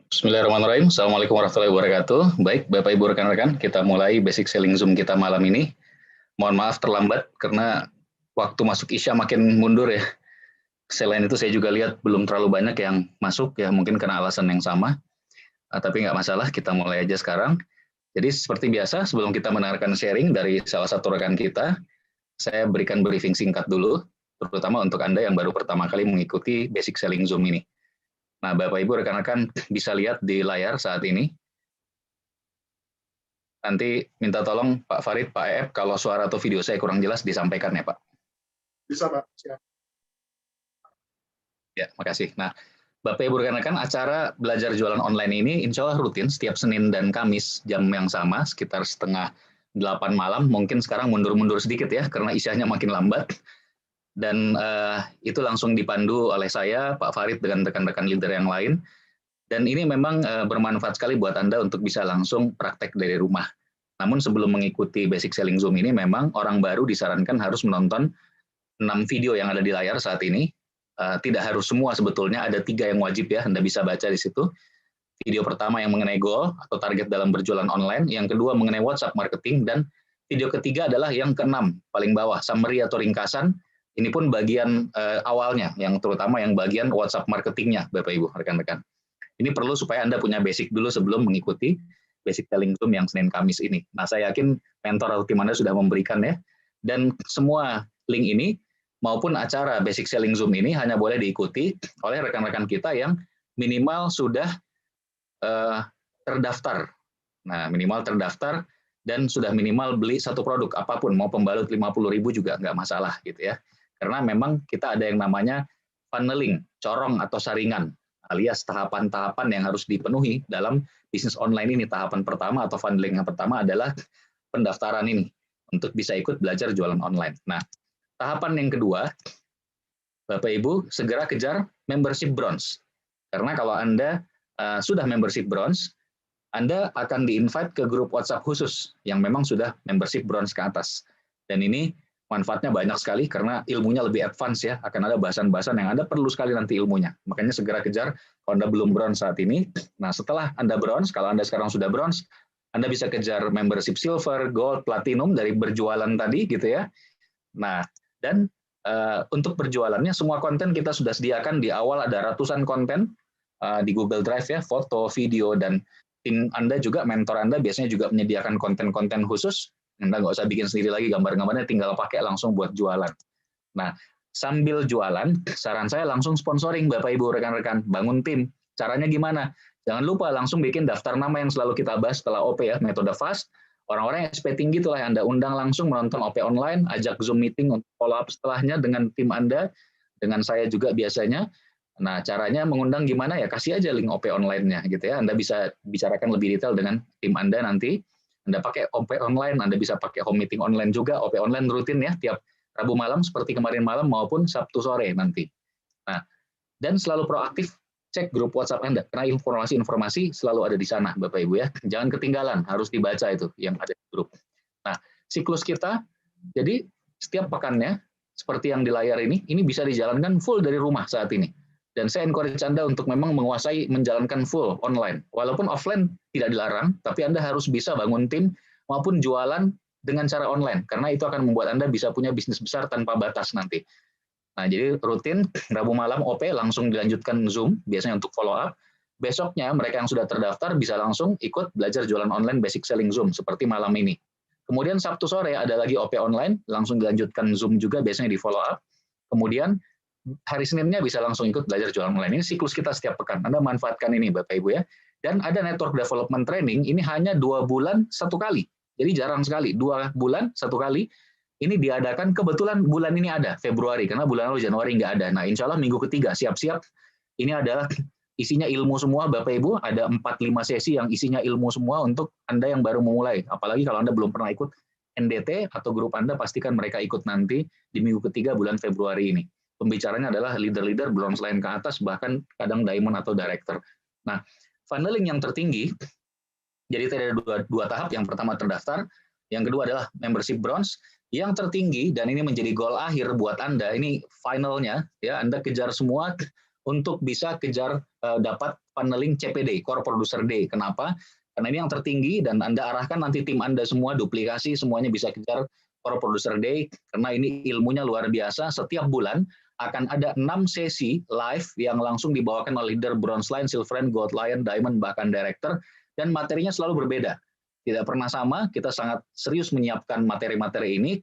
Bismillahirrahmanirrahim. Assalamualaikum warahmatullahi wabarakatuh. Baik, Bapak Ibu rekan-rekan, kita mulai basic selling Zoom kita malam ini. Mohon maaf terlambat karena waktu masuk Isya makin mundur ya. Selain itu saya juga lihat belum terlalu banyak yang masuk ya, mungkin karena alasan yang sama. Tapi nggak masalah, kita mulai aja sekarang. Jadi seperti biasa, sebelum kita mendengarkan sharing dari salah satu rekan kita, saya berikan briefing singkat dulu, terutama untuk Anda yang baru pertama kali mengikuti basic selling Zoom ini. Nah, Bapak Ibu rekan-rekan bisa lihat di layar saat ini. Nanti minta tolong Pak Farid, Pak EF, kalau suara atau video saya kurang jelas disampaikan ya Pak. Bisa Pak, siap. Ya, makasih. Nah, Bapak Ibu rekan-rekan, acara belajar jualan online ini insya Allah rutin setiap Senin dan Kamis jam yang sama, sekitar setengah 8 malam. Mungkin sekarang mundur-mundur sedikit ya, karena isyahnya makin lambat. Dan itu langsung dipandu oleh saya, Pak Farid, dengan rekan-rekan leader yang lain. Dan ini memang bermanfaat sekali buat Anda untuk bisa langsung praktek dari rumah. Namun sebelum mengikuti basic selling Zoom ini, memang orang baru disarankan harus menonton 6 video yang ada di layar saat ini. Tidak harus semua sebetulnya, ada 3 yang wajib ya, Anda bisa baca di situ. Video pertama yang mengenai goal atau target dalam berjualan online, yang kedua mengenai WhatsApp marketing, dan video ketiga adalah yang ke-6, paling bawah, summary atau ringkasan. Ini pun bagian awalnya, yang terutama yang bagian WhatsApp marketingnya, Bapak Ibu, rekan-rekan. Ini perlu supaya Anda punya basic dulu sebelum mengikuti basic selling Zoom yang Senin Kamis ini. Nah, saya yakin mentor atau tim Anda sudah memberikan ya. Dan semua link ini maupun acara basic selling Zoom ini hanya boleh diikuti oleh rekan-rekan kita yang minimal sudah terdaftar. Nah, minimal terdaftar dan sudah minimal beli satu produk apapun, mau pembalut 50.000 juga nggak masalah gitu ya. Karena memang kita ada yang namanya funneling, corong atau saringan, alias tahapan-tahapan yang harus dipenuhi dalam bisnis online ini. Tahapan pertama atau funneling yang pertama adalah pendaftaran ini untuk bisa ikut belajar jualan online. Nah, tahapan yang kedua, Bapak Ibu segera kejar membership bronze. Karena kalau Anda sudah membership bronze, Anda akan di-invite ke grup WhatsApp khusus yang memang sudah membership bronze ke atas. Dan ini manfaatnya banyak sekali karena ilmunya lebih advance ya, akan ada bahasan-bahasan yang Anda perlu sekali nanti ilmunya. Makanya segera kejar kalau Anda belum bronze saat ini. Nah, setelah Anda bronze, kalau Anda sekarang sudah bronze, Anda bisa kejar membership silver, gold, platinum dari berjualan tadi gitu ya. Nah, dan untuk berjualannya semua konten kita sudah sediakan di awal, ada ratusan konten di Google Drive ya, foto, video, dan tim Anda juga, mentor Anda biasanya juga menyediakan konten-konten khusus. Anda nggak usah bikin sendiri lagi gambar-gambarnya, tinggal pakai langsung buat jualan. Nah, sambil jualan, saran saya langsung sponsoring Bapak Ibu rekan-rekan, bangun tim. Caranya gimana? Jangan lupa langsung bikin daftar nama yang selalu kita bahas setelah OP ya, metode FAST. Orang-orang yang SP tinggi itulah yang Anda undang langsung menonton OP online, ajak Zoom meeting untuk follow up setelahnya dengan tim Anda, dengan saya juga biasanya. Nah, caranya mengundang gimana ya? Kasih aja link OP online-nya gitu ya. Anda bisa bicarakan lebih detail dengan tim Anda nanti. Anda pakai OP online, Anda bisa pakai home meeting online juga. OP online rutin ya, tiap Rabu malam seperti kemarin malam maupun Sabtu sore nanti. Nah, dan selalu proaktif cek grup WhatsApp Anda, karena informasi-informasi selalu ada di sana, Bapak Ibu ya. Jangan ketinggalan, harus dibaca itu yang ada di grup. Nah, siklus kita, jadi setiap pekannya, seperti yang di layar ini bisa dijalankan full dari rumah saat ini. Dan saya encourage Anda untuk memang menguasai menjalankan full online. Walaupun offline tidak dilarang, tapi Anda harus bisa bangun tim maupun jualan dengan cara online. Karena itu akan membuat Anda bisa punya bisnis besar tanpa batas nanti. Nah, jadi rutin Rabu malam OP langsung dilanjutkan Zoom, biasanya untuk follow up. Besoknya mereka yang sudah terdaftar bisa langsung ikut belajar jualan online basic selling Zoom, seperti malam ini. Kemudian Sabtu sore ada lagi OP online, langsung dilanjutkan Zoom juga, biasanya di follow up. Kemudian hari Seninnya bisa langsung ikut belajar jualan online. Ini siklus kita setiap pekan. Anda manfaatkan ini Bapak Ibu ya. Dan ada network development training, ini hanya 2 bulan 1 kali. Jadi jarang sekali, 2 bulan 1 kali. Ini diadakan, kebetulan bulan ini ada, Februari, karena bulan lalu Januari nggak ada. Nah, insya Allah minggu ketiga, siap-siap. Ini adalah isinya ilmu semua, Bapak Ibu. Ada 4-5 sesi yang isinya ilmu semua untuk Anda yang baru memulai. Apalagi kalau Anda belum pernah ikut NDT atau grup Anda, pastikan mereka ikut nanti di minggu ketiga bulan Februari ini. Pembicaranya adalah leader-leader bronze line ke atas, bahkan kadang diamond atau director. Nah, funneling yang tertinggi, jadi ada dua tahap. Yang pertama terdaftar, yang kedua adalah membership bronze. Yang tertinggi, dan ini menjadi goal akhir buat Anda, ini finalnya, ya Anda kejar semua untuk bisa kejar dapat funneling CPD, Core Producer Day. Kenapa? Karena ini yang tertinggi dan Anda arahkan nanti tim Anda semua, duplikasi, semuanya bisa kejar Core Producer Day, karena ini ilmunya luar biasa. Setiap bulan akan ada 6 sesi live yang langsung dibawakan oleh leader Bronze Lion, Silver Lion, Gold Lion, Diamond, bahkan Director, dan materinya selalu berbeda. Tidak pernah sama, kita sangat serius menyiapkan materi-materi ini.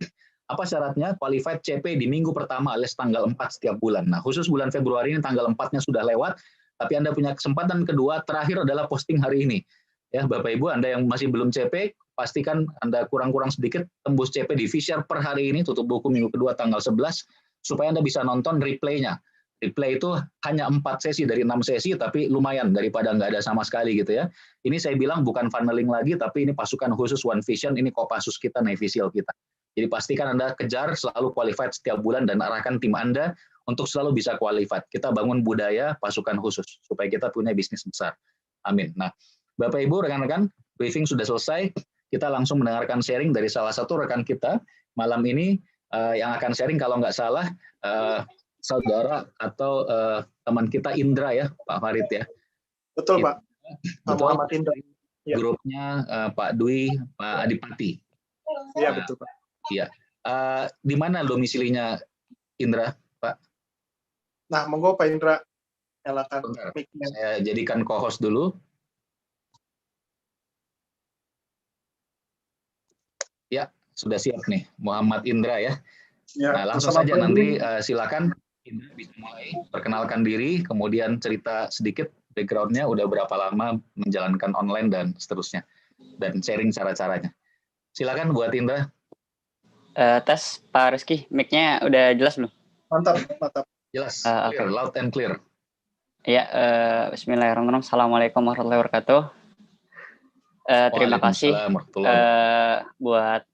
Apa syaratnya? Qualified CP di minggu pertama alias tanggal 4 setiap bulan. Nah, khusus bulan Februari ini tanggal 4-nya sudah lewat, tapi Anda punya kesempatan kedua, terakhir adalah posting hari ini. Ya, Bapak Ibu, Anda yang masih belum CP, pastikan Anda kurang-kurang sedikit tembus CP di Fisher per hari ini, tutup buku minggu kedua tanggal 11, supaya Anda bisa nonton replay-nya. Replay itu hanya 4 sesi dari 6 sesi, tapi lumayan daripada nggak ada sama sekali gitu ya. Ini saya bilang bukan funneling lagi, tapi ini pasukan khusus One Vision, ini Kopassus kita, Navisial kita. Jadi pastikan Anda kejar selalu qualified setiap bulan dan arahkan tim Anda untuk selalu bisa qualified. Kita bangun budaya pasukan khusus, supaya kita punya bisnis besar. Amin. Nah, Bapak Ibu, rekan-rekan, briefing sudah selesai. Kita langsung mendengarkan sharing dari salah satu rekan kita malam ini yang akan sharing kalau nggak salah saudara atau teman kita Indra ya, Pak Farid ya. Betul, Pak. Betul. Muhammad Indra. Ya. Grupnya Pak Dwi, Pak Adipati. Iya, betul, Pak. Iya. Di mana domisilinya Indra, Pak? Nah, monggo Pak Indra nyalakan mic-nya. Saya jadikan co-host dulu. Ya, sudah siap nih, Muhammad Indra ya. Ya, nah, langsung saja nanti silakan Indra bisa mulai perkenalkan diri, kemudian cerita sedikit background-nya, udah berapa lama menjalankan online dan seterusnya, dan sharing cara-caranya. Silakan buat Indra. Tes Pak Rizky, mic-nya udah jelas belum? Mantap, mantap. Jelas, clear, loud and clear. Ya, bismillahirrahmanirrahim. Assalamualaikum warahmatullahi wabarakatuh. Terima kasih buat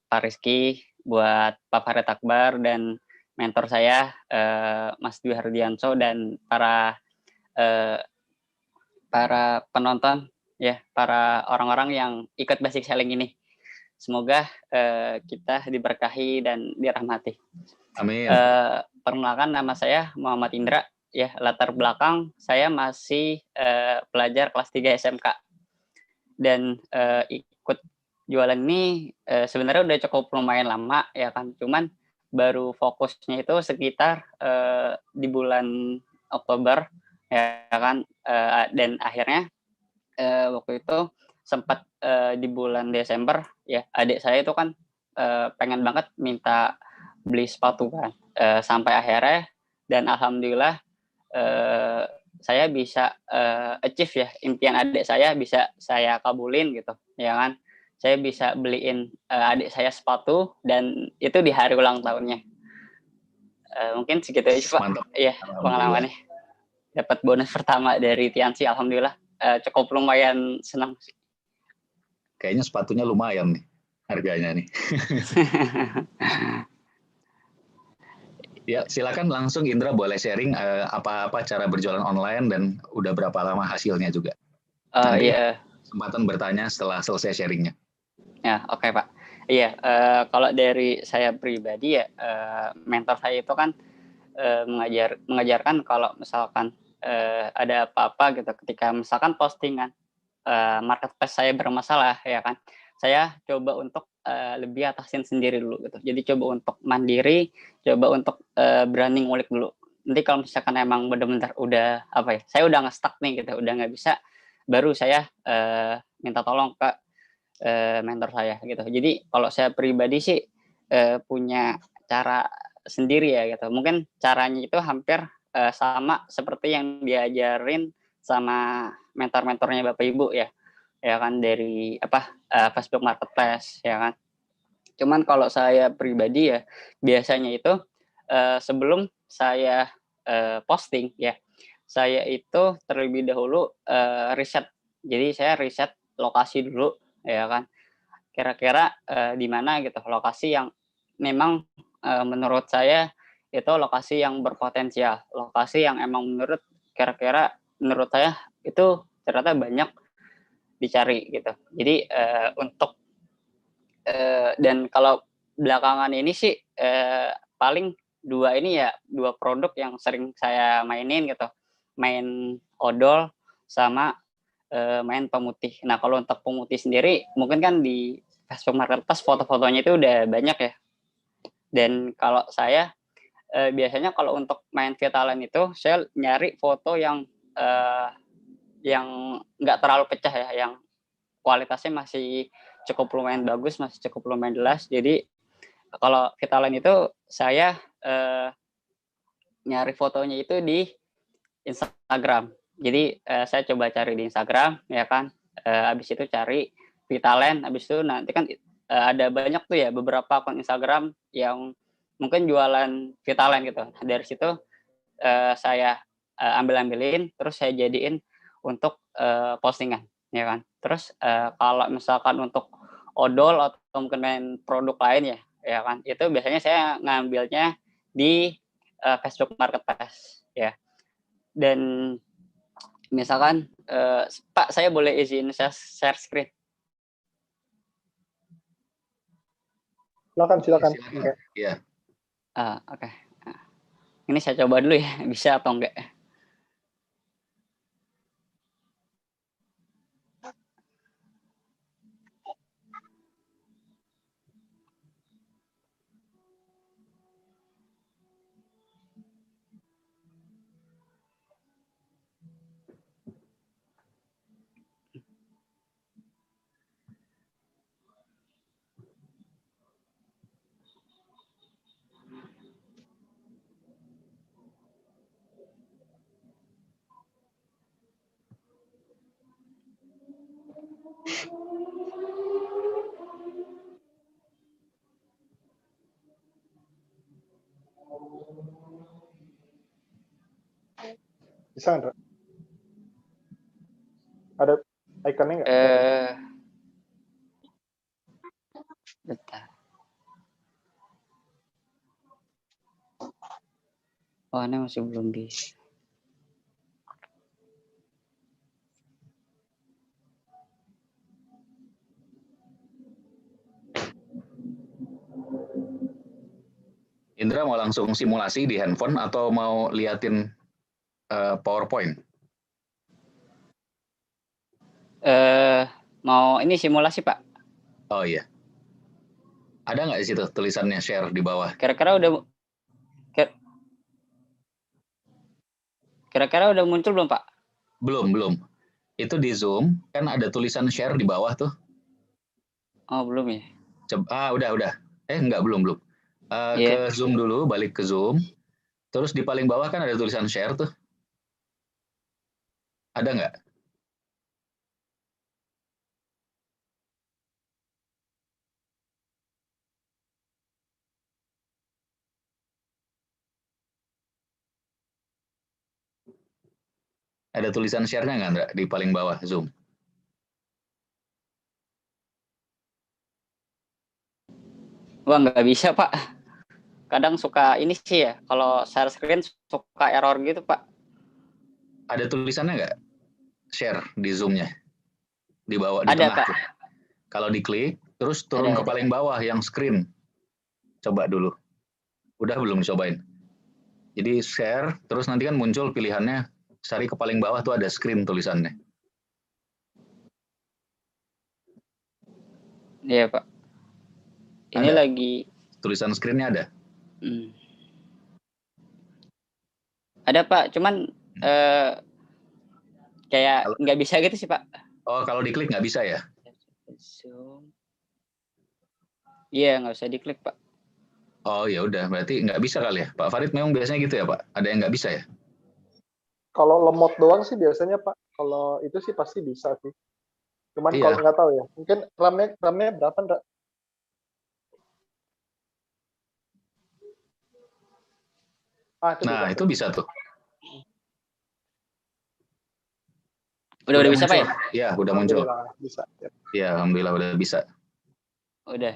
Pak Rizky, buat Pak Farid Akbar, dan mentor saya, Mas Dwi Hardianso, dan para penonton, ya, para orang-orang yang ikut basic selling ini. Semoga kita diberkahi dan dirahmati. Amin. Perkenalkan, nama saya Muhammad Indra. Ya, latar belakang saya masih pelajar kelas 3 SMK. Dan ikut jualan ini sebenarnya udah cukup lumayan lama ya kan, cuman baru fokusnya itu sekitar di bulan Oktober ya kan, dan akhirnya waktu itu sempat di bulan Desember ya, adik saya itu kan pengen banget minta beli sepatu kan, sampai akhirnya dan alhamdulillah saya bisa achieve ya, impian adik saya bisa saya kabulin gitu ya kan. Saya bisa beliin adik saya sepatu dan itu di hari ulang tahunnya. Mungkin segitu aja Pak. Iya, pengalamannya. Dapat bonus pertama dari Tiansi, alhamdulillah cukup lumayan senang. Kayaknya sepatunya lumayan nih harganya nih. Ya, silakan langsung Indra boleh sharing apa-apa cara berjualan online dan udah berapa lama hasilnya juga. Nanti kesempatan bertanya setelah selesai sharingnya. Ya, oke Pak. Iya, kalau dari saya pribadi ya, mentor saya itu kan mengajarkan kalau misalkan ada apa-apa gitu, ketika misalkan postingan marketplace saya bermasalah ya kan, saya coba untuk lebih atasin sendiri dulu gitu. Jadi coba untuk mandiri, coba untuk berani ngulik dulu. Nanti kalau misalkan emang benar-benar udah apa ya, saya udah nge-stuck nih gitu, udah nggak bisa, baru saya minta tolong ke mentor saya gitu. Jadi kalau saya pribadi sih punya cara sendiri ya gitu. Mungkin caranya itu hampir sama seperti yang diajarin sama mentor-mentornya Bapak Ibu ya. Ya kan, dari Facebook Marketplace ya kan. Cuman kalau saya pribadi ya biasanya itu sebelum saya posting ya, saya itu terlebih dahulu riset. Jadi saya riset lokasi dulu ya kan. Kira-kira di mana gitu lokasi yang memang menurut saya itu lokasi yang berpotensial, lokasi yang emang kira-kira menurut saya itu ternyata banyak dicari gitu. Jadi untuk dan kalau belakangan ini sih paling dua produk yang sering saya mainin gitu, main odol sama main pemutih. Nah kalau untuk pemutih sendiri mungkin kan di Facebook Marketplace foto-fotonya itu udah banyak ya. Dan kalau saya biasanya kalau untuk main Vitaland itu saya nyari foto yang nggak terlalu pecah ya, yang kualitasnya masih cukup lumayan bagus, masih cukup lumayan jelas. Jadi kalau Vitaland itu saya nyari fotonya itu di Instagram. Jadi saya coba cari di Instagram ya kan. Habis itu cari Vitaland, habis itu nanti kan ada banyak tuh ya beberapa akun Instagram yang mungkin jualan Vitaland gitu. Dari situ saya ambilin terus saya jadiin untuk postingan ya kan. Terus kalau misalkan untuk odol atau mungkin main produk lain ya kan, itu biasanya saya ngambilnya di Facebook Marketplace ya. Dan misalkan Pak, saya boleh izin share screen? Silakan. Silakan. Okay. Iya. Oke. Nah, ini saya coba dulu ya, bisa atau enggak. Bisa Andra? Ada ikonnya nggak? Bentar. Oh, ini masih belum bisa. Indra mau langsung simulasi di handphone atau mau liatin PowerPoint? Mau ini simulasi Pak. Oh iya. Ada nggak di situ tulisannya share di bawah? Kira-kira udah muncul belum Pak? Belum. Itu di Zoom kan ada tulisan share di bawah tuh. Oh belum ya. Coba, udah. Enggak, belum. Yeah. Ke Zoom dulu, balik ke Zoom. Terus di paling bawah kan ada tulisan share tuh. Ada nggak? Ada tulisan share-nya nggak, Andra, di paling bawah Zoom? Wah nggak bisa Pak. Kadang suka ini sih ya, kalau share screen suka error gitu Pak. Ada tulisannya nggak? Share di Zoom-nya? Di bawah, di Ada tengah Pak. tuh. Kalau diklik, terus turun ke paling bawah yang screen. Coba dulu. Udah belum dicobain? Jadi share, terus nanti kan muncul pilihannya, cari ke paling bawah tuh ada screen tulisannya. Iya Pak. Ini ada. lagi. Tulisan screen-nya ada? Ada Pak, cuman kayak nggak bisa gitu sih Pak. Oh, kalau diklik nggak bisa ya? Iya, nggak usah diklik Pak. Oh ya udah, berarti nggak bisa kali ya. Pak Farid memang biasanya gitu ya Pak? Ada yang nggak bisa ya? Kalau lemot doang sih biasanya Pak. Kalau itu sih pasti bisa sih. Cuman kalau nggak tahu ya. Mungkin RAM-nya berapa Ndra? Itu bisa tuh. Udah bisa Pak ya? Iya, udah muncul. Bisa. Iya, alhamdulillah udah bisa. Udah.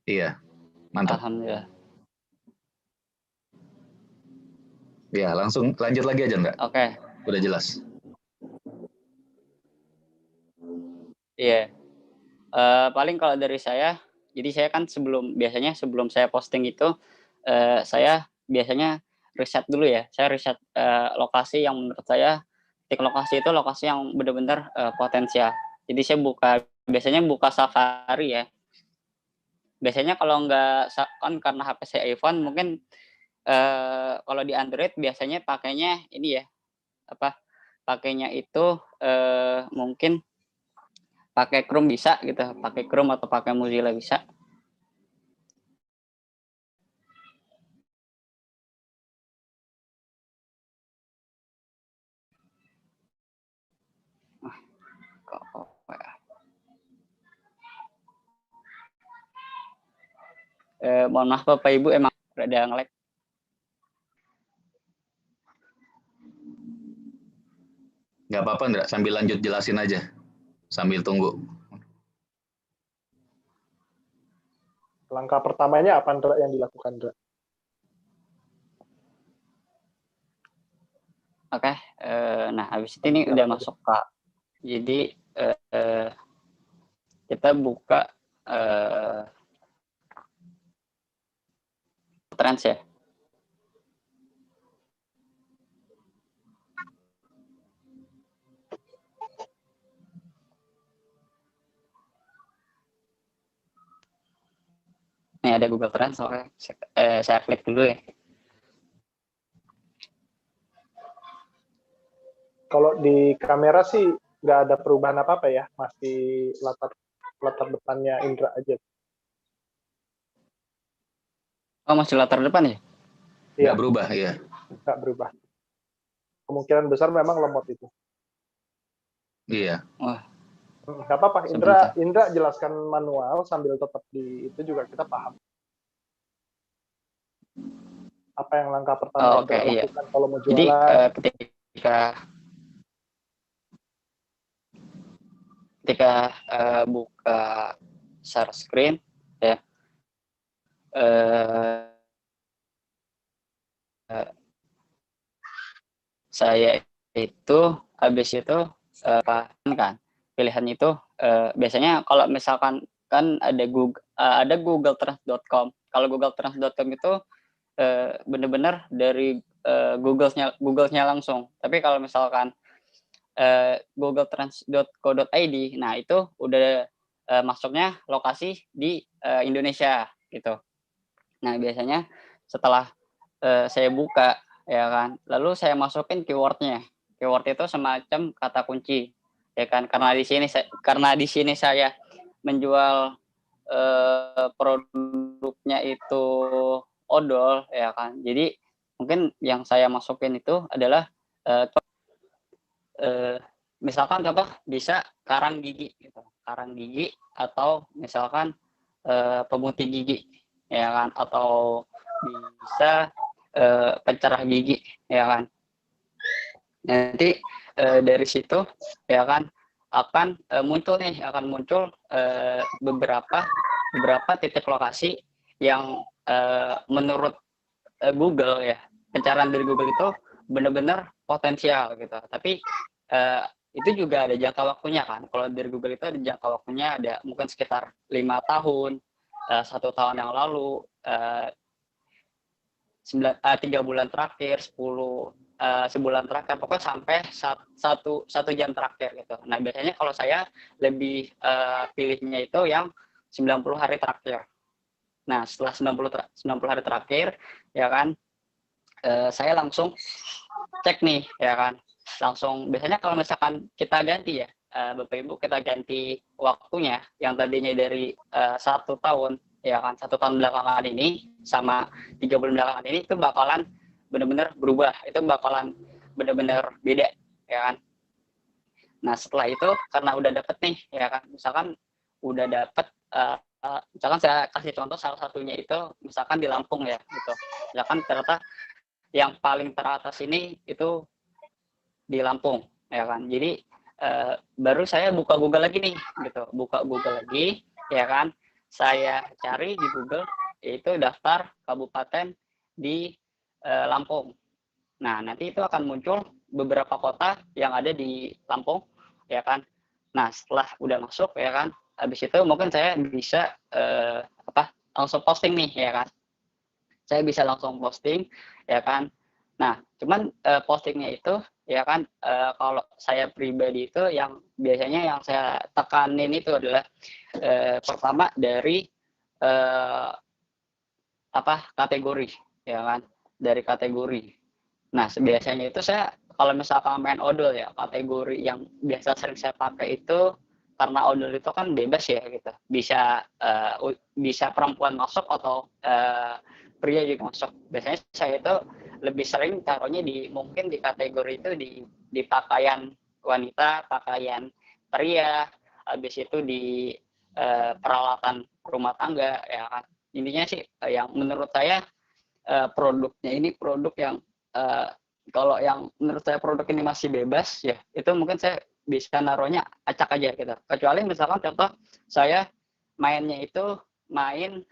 Iya, mantap. Alhamdulillah. Ya, langsung lanjut lagi aja Mbak. Oke. Udah jelas. Iya. Paling kalau dari saya Jadi saya kan biasanya sebelum saya posting itu saya biasanya riset dulu ya. Saya riset lokasi yang menurut saya titik lokasi itu lokasi yang benar-benar potensial. Jadi saya biasanya buka Safari ya. Biasanya kalau nggak kan karena HP saya iPhone mungkin kalau di Android biasanya pakainya ini ya pakainya itu mungkin pakai Chrome bisa gitu, pakai Chrome atau pakai Mozilla bisa. Mohon maaf Bapak Ibu emang rada nge-lag. Nggak apa-apa, Ndra, sambil lanjut jelasin aja, sambil tunggu. Langkah pertamanya apa, Ndra, yang dilakukan, Ndra? Oke, nah habis itu ini udah masuk Kak. Jadi kita buka Trends ya. Nih ada Google Trends, oke. Saya klik dulu ya. Kalau di kamera sih nggak ada perubahan apa-apa ya, masih latar depannya Indra aja. Oh, masih latar depan ya? Nggak berubah, ya? Nggak berubah. Kemungkinan besar memang lemot itu. Iya. Wah. Nggak apa-apa, Indra jelaskan manual sambil tetap di itu juga kita paham. Apa yang langkah pertama Indra lakukan kalau mau jualan? Jadi ketika buka share screen ya, saya itu habis itu kan pilihan itu biasanya kalau misalkan kan ada googletrends.com. Kalau googletrends.com itu benar-benar dari Google-nya langsung. Tapi kalau misalkan googletrends.co.id, nah itu udah masuknya lokasi di Indonesia gitu. Nah biasanya setelah saya buka ya kan, lalu saya masukin keywordnya. Keyword itu semacam kata kunci ya kan, karena di sini saya menjual produknya itu odol ya kan. Jadi mungkin yang saya masukin itu adalah misalkan contoh bisa karang gigi gitu, karang gigi atau misalkan pemutih gigi ya kan, atau bisa pencerah gigi ya kan. Nanti dari situ ya kan akan muncul beberapa titik lokasi yang menurut Google ya, pencarian dari Google itu benar-benar potensial gitu. Tapi itu juga ada jangka waktunya kan. Kalau dari Google itu ada jangka waktunya, ada mungkin sekitar 5 tahun, 1 tahun yang lalu, 3 bulan terakhir, sebulan terakhir, pokoknya sampai satu jam terakhir gitu. Nah biasanya kalau saya lebih pilihnya itu yang 90 hari terakhir. Nah setelah 90 hari terakhir ya kan, saya langsung cek nih ya kan, langsung biasanya kalau misalkan kita ganti ya Bapak Ibu, kita ganti waktunya yang tadinya dari 1 tahun ya kan, 1 tahun belakangan ini sama 3 bulan belakangan ini itu bakalan benar-benar berubah, itu bakalan benar-benar beda ya kan. Nah setelah itu karena udah dapet nih ya kan, misalkan udah dapet misalkan saya kasih contoh salah satunya itu misalkan di Lampung ya gitu, misalkan ternyata yang paling teratas ini itu di Lampung ya kan. Jadi baru saya buka Google lagi nih gitu, buka Google lagi ya kan, saya cari di Google yaitu daftar kabupaten di Lampung. Nah nanti itu akan muncul beberapa kota yang ada di Lampung ya kan. Nah setelah udah masuk ya kan, habis itu mungkin saya bisa langsung posting nih ya kan. Saya bisa langsung posting ya kan. Nah, cuman postingnya itu ya kan kalau saya pribadi itu yang biasanya yang saya tekanin itu adalah pertama dari kategori ya kan, dari kategori. Nah, biasanya itu saya kalau misalkan main odol ya, kategori yang biasa sering saya pakai itu karena odol itu kan bebas ya gitu. Bisa perempuan masuk atau pria juga masuk. Biasanya saya itu lebih sering taruhnya mungkin di kategori itu di pakaian wanita, pakaian pria, habis itu di peralatan rumah tangga ya kan. Intinya sih yang menurut saya produknya ini produk yang kalau yang menurut saya produk ini masih bebas ya, itu mungkin saya bisa naruhnya acak aja gitu. Kecuali misalkan contoh saya mainnya itu main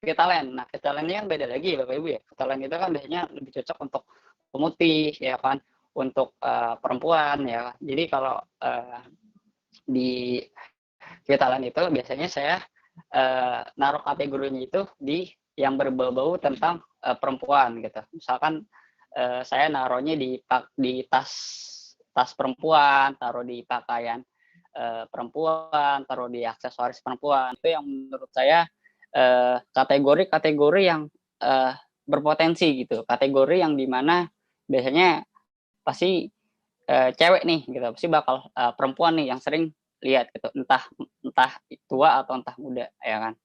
Vitaland. Nah, Vitaland ini kan beda lagi Bapak Ibu ya. Vitaland itu kan biasanya lebih cocok untuk pemutih ya kan, untuk perempuan ya kan. Jadi kalau di Vitaland itu biasanya saya naruh kategorinya itu di yang berbau-bau tentang perempuan gitu. Misalkan saya naruhnya di tas perempuan, taruh di pakaian perempuan, taruh di aksesoris perempuan. Itu yang menurut saya kategori-kategori yang berpotensi gitu, kategori yang dimana biasanya pasti cewek nih gitu, pasti bakal perempuan nih yang sering lihat gitu, entah entah tua atau entah muda ya kan.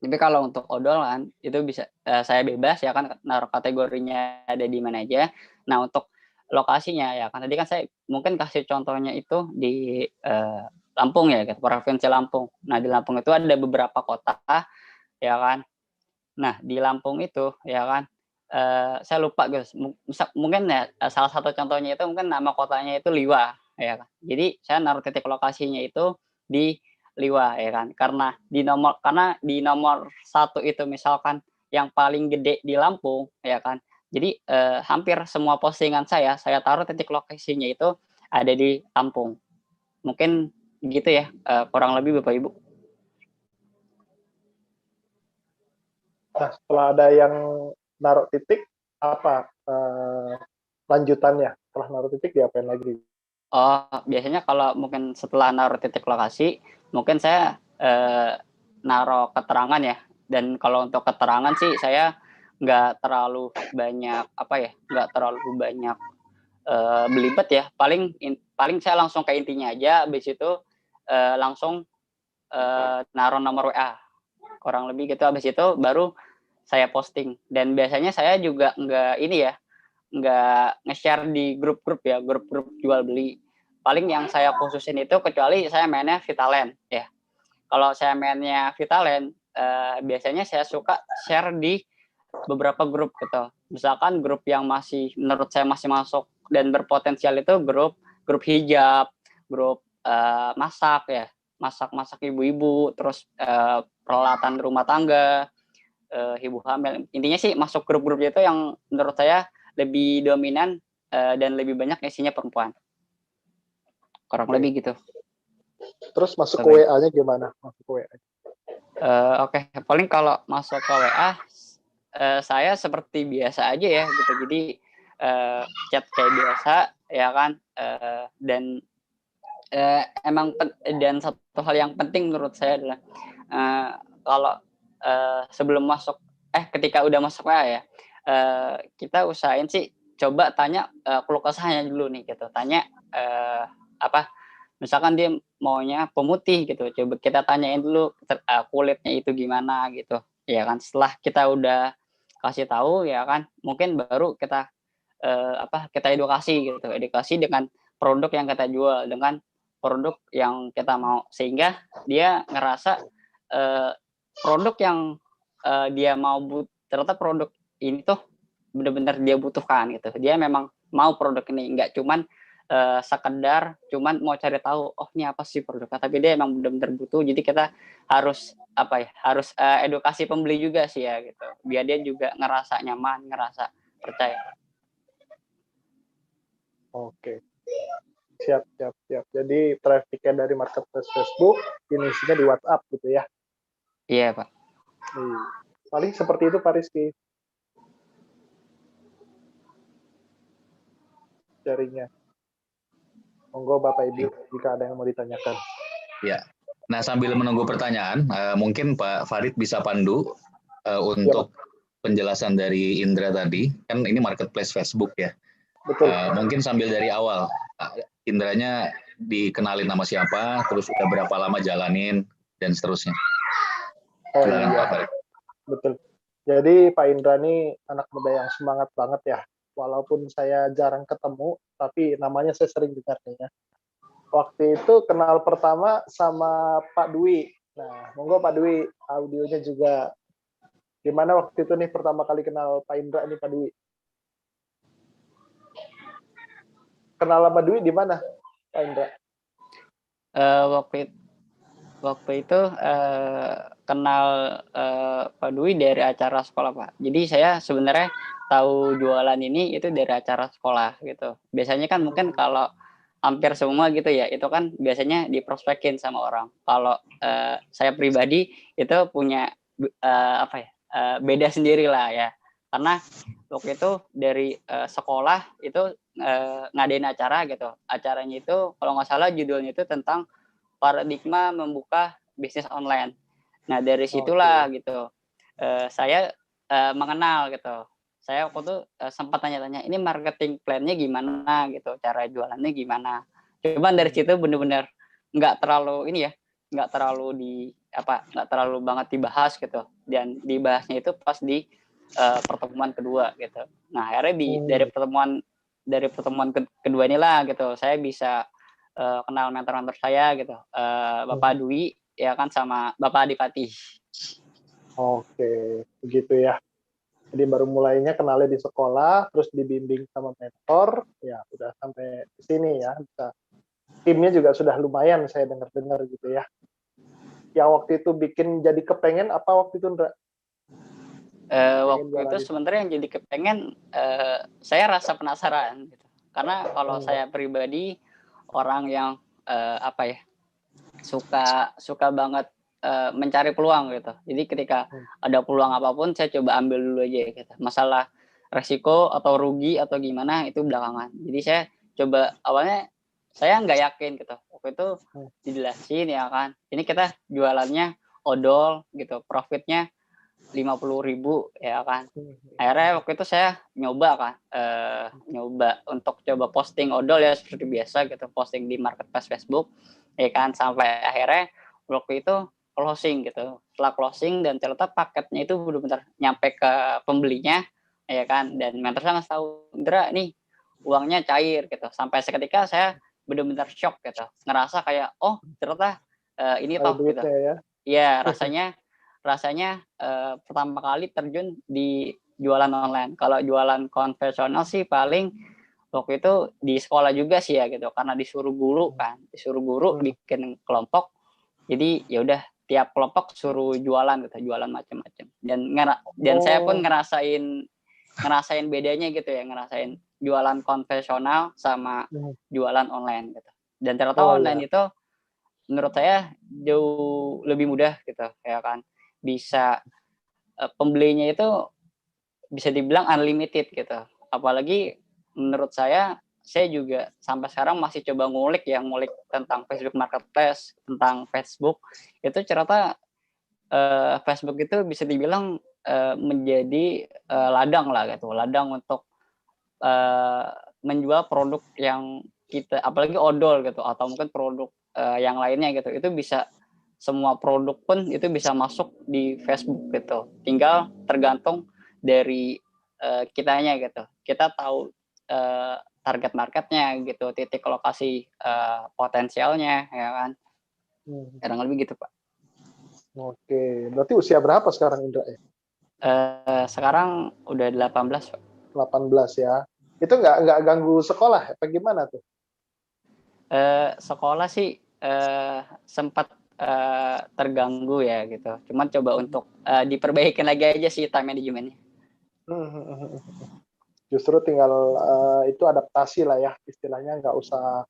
Tapi kalau untuk odol kan itu bisa saya bebas ya kan naruh kategorinya ada di mana aja. Nah, untuk lokasinya ya kan tadi kan saya mungkin kasih contohnya itu di Lampung ya gitu, Provinsi Lampung. Nah, di Lampung itu ada beberapa kota ya kan. Nah, di Lampung itu ya kan saya lupa guys, mungkin ya salah satu contohnya itu mungkin nama kotanya itu Liwa ya kan. Jadi saya naruh titik lokasinya itu di Liwa ya kan. Karena di nomor satu itu misalkan yang paling gede di Lampung ya kan. Jadi hampir semua postingan saya taruh titik lokasinya itu ada di Lampung. Mungkin gitu ya kurang lebih Bapak Ibu. Nah, setelah ada yang naruh titik, apa lanjutannya? Setelah naruh titik, diapain lagi? Oh, biasanya kalau mungkin setelah naruh titik lokasi, mungkin saya naruh keterangan ya. Dan kalau untuk keterangan sih saya nggak terlalu banyak nggak terlalu banyak belibet ya. Paling saya langsung ke intinya aja. Habis itu langsung naruh nomor WA. Kurang lebih gitu. Habis itu baru saya posting. Dan biasanya saya juga nggak nge-share di grup-grup ya, grup-grup jual beli. Paling yang saya khususin itu kecuali saya mainnya Vitaland ya. Kalau saya mainnya Vitaland biasanya saya suka share di beberapa grup gitu. Misalkan grup yang menurut saya masih masuk dan berpotensial itu grup hijab, grup masak ya, masak ibu-ibu, terus peralatan rumah tangga, ibu hamil. Intinya sih masuk grup-grup itu yang menurut saya lebih dominan dan lebih banyak isinya perempuan. Kurang lebih gitu. Terus masuk ke WA-nya gimana? Masuk ke WA. Oke. Paling kalau masuk ke WA saya seperti biasa aja ya gitu. Jadi chat kayak biasa ya kan. Dan dan satu hal yang penting menurut saya adalah kalau sebelum masuk ketika udah masuk WA ya, kita usahain sih coba tanya keluh kesahnya dulu nih gitu. Tanya misalkan dia maunya pemutih gitu, coba kita tanyain dulu kulitnya itu gimana gitu ya kan. Setelah kita udah kasih tahu ya kan, mungkin baru kita kita edukasi dengan produk yang kita jual, dengan produk yang kita mau, sehingga dia ngerasa produk yang dia mau ternyata produk ini tuh benar-benar dia butuhkan gitu. Dia memang mau produk ini, nggak cuman sekedar cuman mau cari tahu ini apa sih produknya, tapi dia emang benar-benar butuh. Jadi kita harus edukasi pembeli juga sih ya gitu, biar dia juga ngerasa nyaman, ngerasa percaya. Oke. Siap, siap, siap. Jadi trafficnya dari marketplace Facebook, finishingnya di WhatsApp gitu ya? Iya, Pak. Paling seperti itu Pak Rizky. Sharingnya. Monggo Bapak Ibu, jika ada yang mau ditanyakan. Ya. Nah, sambil menunggu pertanyaan, mungkin Pak Farid bisa pandu untuk penjelasan dari Indra tadi. Kan ini marketplace Facebook ya. Betul. Mungkin sambil dari awal, Indranya dikenalin nama siapa, terus udah berapa lama jalanin, dan seterusnya. Silakan Pak Farid. Betul. Jadi Pak Indra ini anak muda yang semangat banget ya. Walaupun saya jarang ketemu, tapi namanya saya sering dengar ya. Waktu itu kenal pertama sama Pak Dwi. Nah, monggo Pak Dwi, audionya juga. Gimana waktu itu nih pertama kali kenal Pak Indra nih Pak Dwi? Kenal sama Dwi di mana, Pak Indra? Waktu itu kenal Pak Dwi dari acara sekolah, Pak. Jadi saya sebenarnya tahu jualan ini itu dari acara sekolah gitu. Biasanya kan mungkin kalau hampir semua gitu ya, itu kan biasanya diprospekin sama orang. Kalau saya pribadi itu punya beda sendiri lah ya. Karena waktu itu dari sekolah itu ngadain acara gitu. Acaranya itu kalau nggak salah judulnya itu tentang paradigma membuka bisnis online. Nah dari situlah gitu saya mengenal gitu. Saya waktu itu sempat tanya-tanya ini marketing plan-nya gimana gitu, cara jualannya gimana. Cuman dari situ benar-benar nggak terlalu nggak terlalu banget dibahas gitu. Dan dibahasnya itu pas di pertemuan kedua gitu. Nah akhirnya dari pertemuan kedua inilah gitu saya bisa kenal mentor-mentor saya gitu, Bapak Dwi ya kan sama Bapak Adipati. Oke, begitu ya. Jadi baru mulainya kenalnya di sekolah, terus dibimbing sama mentor, ya udah sampai di sini ya. Bisa. Timnya juga sudah lumayan saya dengar-dengar gitu ya. Yang waktu itu bikin jadi kepengen apa waktu itu, Ndra? Waktu itu sebenarnya yang jadi kepengen saya rasa penasaran gitu. Karena kalau saya pribadi orang yang suka banget mencari peluang gitu. Jadi ketika ada peluang apapun saya coba ambil dulu aja gitu. Masalah resiko atau rugi atau gimana itu belakangan. Jadi saya coba awalnya saya nggak yakin gitu. Waktu itu dijelasin ya kan. Ini kita jualannya odol gitu. Profitnya 50.000 ya kan. Akhirnya waktu itu saya nyoba untuk coba posting odol ya seperti biasa gitu, posting di marketplace Facebook ya kan, sampai akhirnya waktu itu closing gitu. Setelah closing dan ternyata paketnya itu benar-benar nyampe ke pembelinya ya kan, dan mentor saya ngasih tahu, Indra nih uangnya cair gitu. Sampai seketika saya benar-benar shock gitu, ngerasa kayak oh ternyata ini toh gitu ya. Rasanya pertama kali terjun di jualan online. Kalau jualan konvensional sih paling waktu itu di sekolah juga sih ya gitu, karena disuruh guru bikin kelompok. Jadi ya udah tiap kelompok suruh jualan gitu, jualan macam-macam. Dan saya pun ngerasain bedanya gitu ya, ngerasain jualan konvensional sama jualan online gitu. Dan ternyata online itu menurut saya jauh lebih mudah gitu ya kan. Bisa pembelinya itu bisa dibilang unlimited gitu. Apalagi menurut saya juga sampai sekarang masih coba ngulik tentang Facebook Marketplace, tentang Facebook. Itu ternyata Facebook itu bisa dibilang menjadi ladang lah gitu, ladang untuk menjual produk yang kita, apalagi odol gitu, atau mungkin produk yang lainnya gitu. Itu bisa semua produk pun itu bisa masuk di Facebook gitu. Tinggal tergantung dari kitanya gitu. Kita tahu target marketnya gitu, titik lokasi potensialnya ya kan. Kadang lebih gitu Pak. Oke, berarti usia berapa sekarang Indra ya? Sekarang udah 18 Pak. 18 ya. Itu nggak ganggu sekolah apa gimana tuh? Sekolah sih sempat terganggu ya gitu. Cuman coba untuk diperbaikin lagi aja sih time manajemennya. Justru tinggal itu adaptasi lah ya, istilahnya nggak usah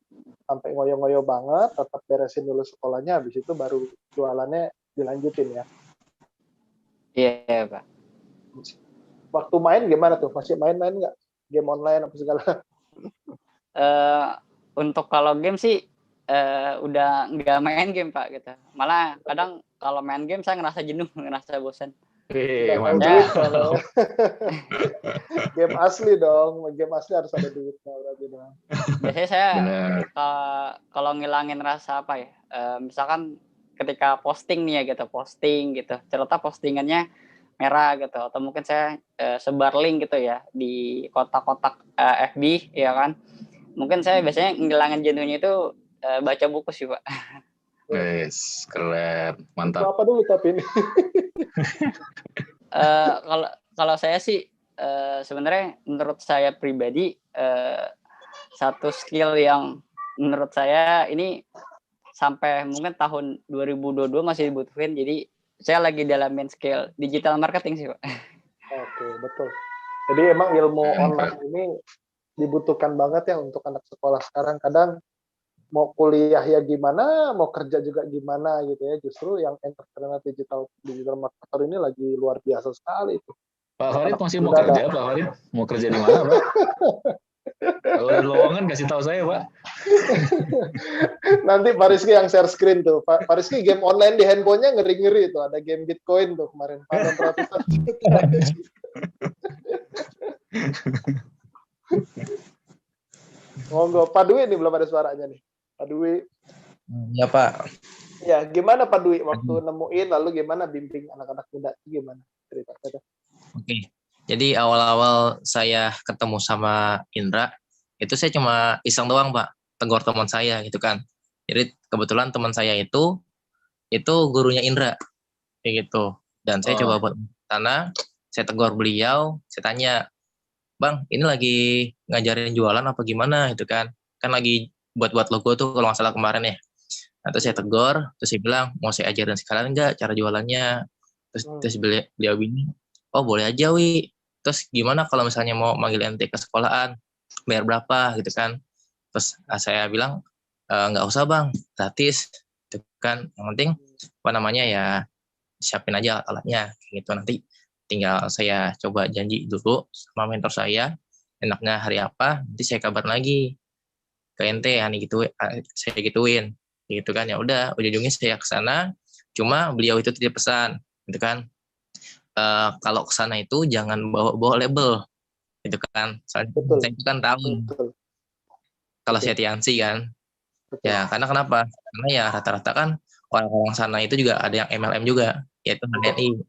sampai ngoyo-ngoyo banget, tetap beresin dulu sekolahnya, habis itu baru jualannya dilanjutin ya. Iya, Pak. Waktu main gimana tuh? Masih main-main nggak? Game online apa segala? Untuk kalau game sih udah nggak main game Pak gitu. Malah kadang kalau main game saya ngerasa jenuh, ngerasa bosan. Nggak tahu Mantap. duit soalnya. Game asli dong, game asli harus ada duitnya berarti dong. Biasanya saya Benar. kalau ngilangin rasa apa ya, misalkan ketika posting nih ya gitu, cerita postingannya merah gitu, atau mungkin saya sebar link gitu ya di kotak-kotak FB ya kan. Mungkin saya biasanya ngilangin jenuhnya itu baca buku sih Pak. Yes, keren, Buku mantap. apa dulu tapi ini? Kalau saya sih sebenarnya menurut saya pribadi satu skill yang menurut saya ini sampai mungkin tahun 2022 masih dibutuhin. Jadi saya lagi dalamin skill digital marketing sih Pak. Oke, betul. Jadi emang ilmu online ini dibutuhkan banget ya untuk anak sekolah sekarang. Kadang mau kuliah ya gimana, mau kerja juga gimana gitu ya. Justru yang entrepreneur digital marketer ini lagi luar biasa sekali itu. Pak Farid masih mau Udah kerja, Pak Farid? Mau kerja di mana, Pak? Kalau ada lowongan kasih tahu saya, Pak. Nanti Pak Rizky yang share screen tuh. Pak Rizky game online di handphonenya ngeri-ngeri tuh. Ada game Bitcoin tuh kemarin. Panen ratusan juta. Monggo, Pak Dwi nih belum ada suaranya nih. Pak Dwi. Ya Pak. Ya, gimana Pak Dwi waktu nemuin, lalu gimana bimbing anak-anak muda? Gimana cerita? Oke. Jadi awal-awal saya ketemu sama Indra, itu saya cuma iseng doang Pak, tegur teman saya gitu kan. Jadi kebetulan teman saya itu gurunya Indra, kayak gitu. Dan saya coba buat sana, saya tegur beliau, saya tanya, Bang, ini lagi ngajarin jualan apa gimana gitu kan? Kan lagi buat-buat logo tuh kalau nggak salah kemarin ya. Nah, terus saya tegur, terus saya bilang, mau saya ajarin sekalian nggak cara jualannya? Terus beliau bilang, oh boleh aja Wi. Terus gimana kalau misalnya mau manggil ente ke sekolahan, bayar berapa gitu kan? Terus saya bilang, nggak usah Bang, gratis. Gitu kan, yang penting apa namanya ya siapin aja alatnya gitu. Nanti tinggal saya coba janji dulu sama mentor saya, enaknya hari apa, nanti saya kabar lagi ke ente, gitu saya gituin gitu kan. Ya udah ujung-ujungnya saya ke sana, cuma beliau itu tidak pesan gitu kan, kalau ke sana itu jangan bawa label gitu kan, soalnya saya itu kan tahu kalau saya Tiansi kan. Ya karena kenapa, karena ya rata-rata kan orang-orang sana itu juga ada yang MLM juga, yaitu HNI.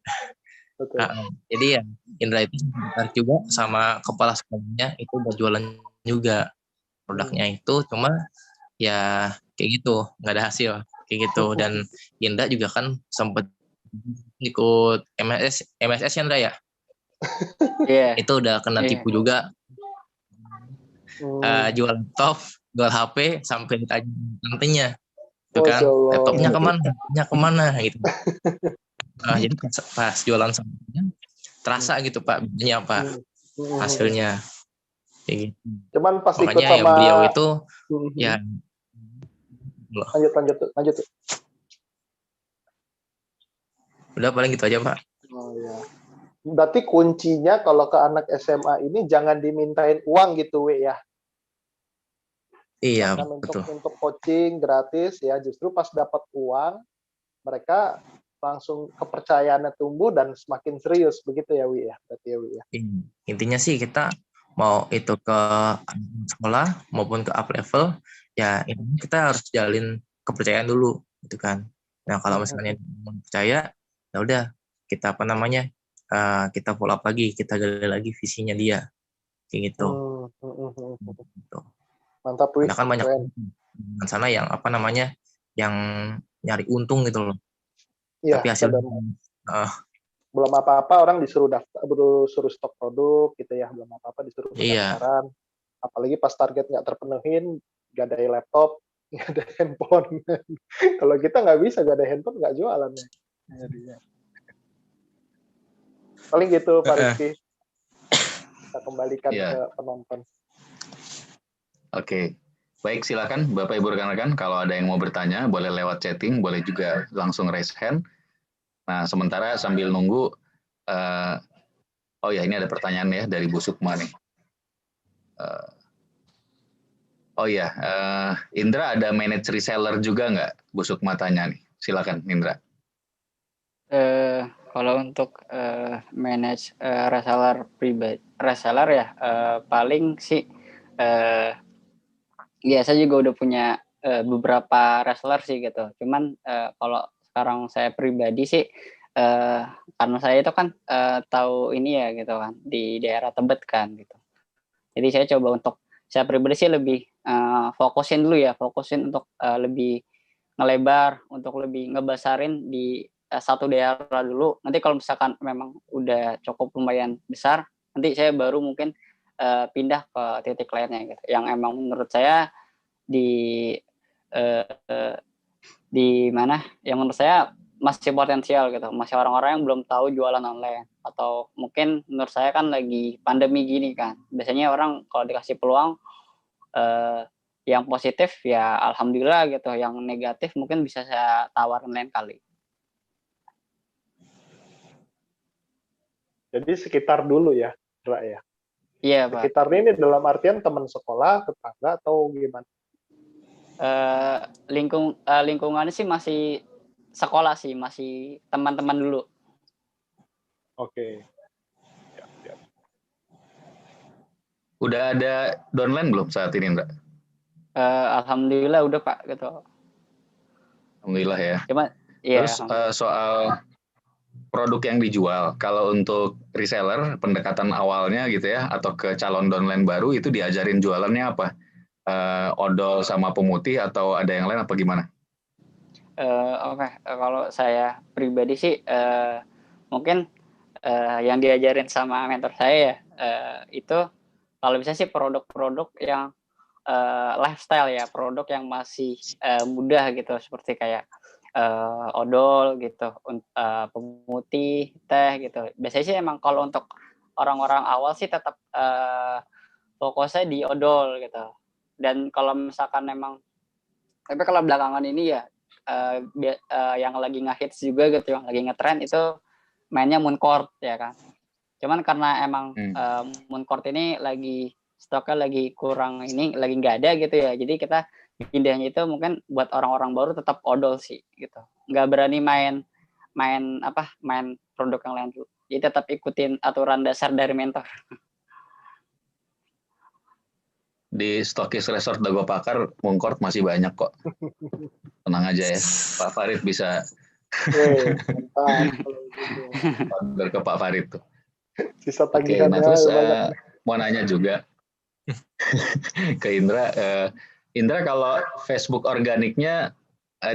Jadi ya Indra itu tertarik juga sama kepala sekolahnya itu buat jualan juga produknya itu, cuma ya kayak gitu nggak ada hasil kayak gitu. Dan Indra juga kan sempat ikut MSS Indra ya. Itu udah kena tipu juga. Jual laptop, jual HP sampai ditanya nantinya itu kan, laptopnya kemana gitu. Jadi pas jualan sampahnya terasa gitu Pak, bedanya Pak hasilnya kayak gitu. Cuman pas makanya ikut sama ya beliau itu ya lanjut. Udah paling gitu aja Pak. Oh ya. Berarti kuncinya kalau ke anak SMA ini jangan dimintain uang gitu We ya. Iya, bahkan betul. Untuk coaching gratis ya, justru pas dapat uang mereka langsung kepercayaannya tumbuh dan semakin serius begitu ya Wi ya. Berarti ya Wi ya. Intinya sih kita mau itu ke sekolah maupun ke up level ya, intinya kita harus jalin kepercayaan dulu gitu kan. Nah kalau misalnya percaya ya udah kita apa namanya kita follow up lagi, kita gali lagi visinya dia kayak gitu. Gitu. Mantap Wi. Karena kan banyak di sana yang apa namanya yang nyari untung gitu loh. Iya, tapi hasilnya belum apa-apa orang disuruh stok produk gitu ya, belum apa-apa disuruh pendaftaran. Apalagi pas target nggak terpenuhin, nggak ada laptop, nggak ada handphone. Kalau kita nggak bisa, nggak ada handphone, nggak jualan ya. Paling gitu Pak Rizky. Kita kembalikan ke penonton. Oke. Baik, silakan Bapak Ibu rekan-rekan kalau ada yang mau bertanya boleh lewat chatting, boleh juga langsung raise hand. Nah, sementara sambil nunggu, oh ya ini ada pertanyaan ya dari Bu Sukma nih. Oh ya, Indra ada manage reseller juga nggak? Bu Sukma tanya nih, silakan Indra. Kalau untuk manage reseller ya paling sih saya juga udah punya beberapa reseller sih gitu. Cuman kalau sekarang saya pribadi sih karena saya itu kan tahu ini ya gitu kan di daerah Tebet kan gitu. Jadi saya coba untuk saya pribadi sih lebih fokusin untuk lebih ngelebar, untuk lebih ngebesarin di satu daerah dulu. Nanti kalau misalkan memang udah cukup lumayan besar, nanti saya baru mungkin pindah ke titik lainnya gitu. Yang emang menurut saya di mana yang menurut saya masih potensial gitu, masih orang-orang yang belum tahu jualan online, atau mungkin menurut saya kan lagi pandemi gini kan, biasanya orang kalau dikasih peluang yang positif ya alhamdulillah gitu, yang negatif mungkin bisa saya tawarin lain kali. Jadi sekitar dulu ya, Ra ya. Iya Pak. Sekitar ini dalam artian teman sekolah, tetangga atau gimana? Lingkungannya sih masih sekolah sih, masih teman-teman dulu. Oke. Ya. Udah ada downline belum saat ini, Mbak? Alhamdulillah udah Pak gitu. Alhamdulillah ya. Cuma iya. Terus soal produk yang dijual, kalau untuk reseller pendekatan awalnya gitu ya, atau ke calon downline baru itu diajarin jualannya apa? Odol sama pemutih atau ada yang lain apa gimana? Oke. Kalau saya pribadi sih mungkin yang diajarin sama mentor saya itu kalau bisa sih produk-produk yang lifestyle ya, produk yang masih mudah gitu, seperti kayak odol gitu, pemutih, teh gitu. Biasanya sih emang kalau untuk orang-orang awal sih tetap fokusnya di odol gitu. Dan kalau misalkan memang, tapi kalau belakangan ini ya yang lagi ngehits juga gitu, yang lagi ngetren itu mainnya Mooncourt ya kan. Cuman karena emang Mooncourt ini lagi stoknya lagi kurang, ini lagi nggak ada gitu ya, jadi kita pindahnya itu mungkin buat orang-orang baru tetap odol sih gitu, nggak berani main produk yang lain dulu, jadi tetap ikutin aturan dasar dari mentor. Di Stokis Resort Dago Pakar, Mooncourt masih banyak kok. Tenang aja ya, Pak Farid bisa order ke Pak Farid tuh. Sisa Oke, nah terus mau nanya juga ke Indra. Indra kalau Facebook organiknya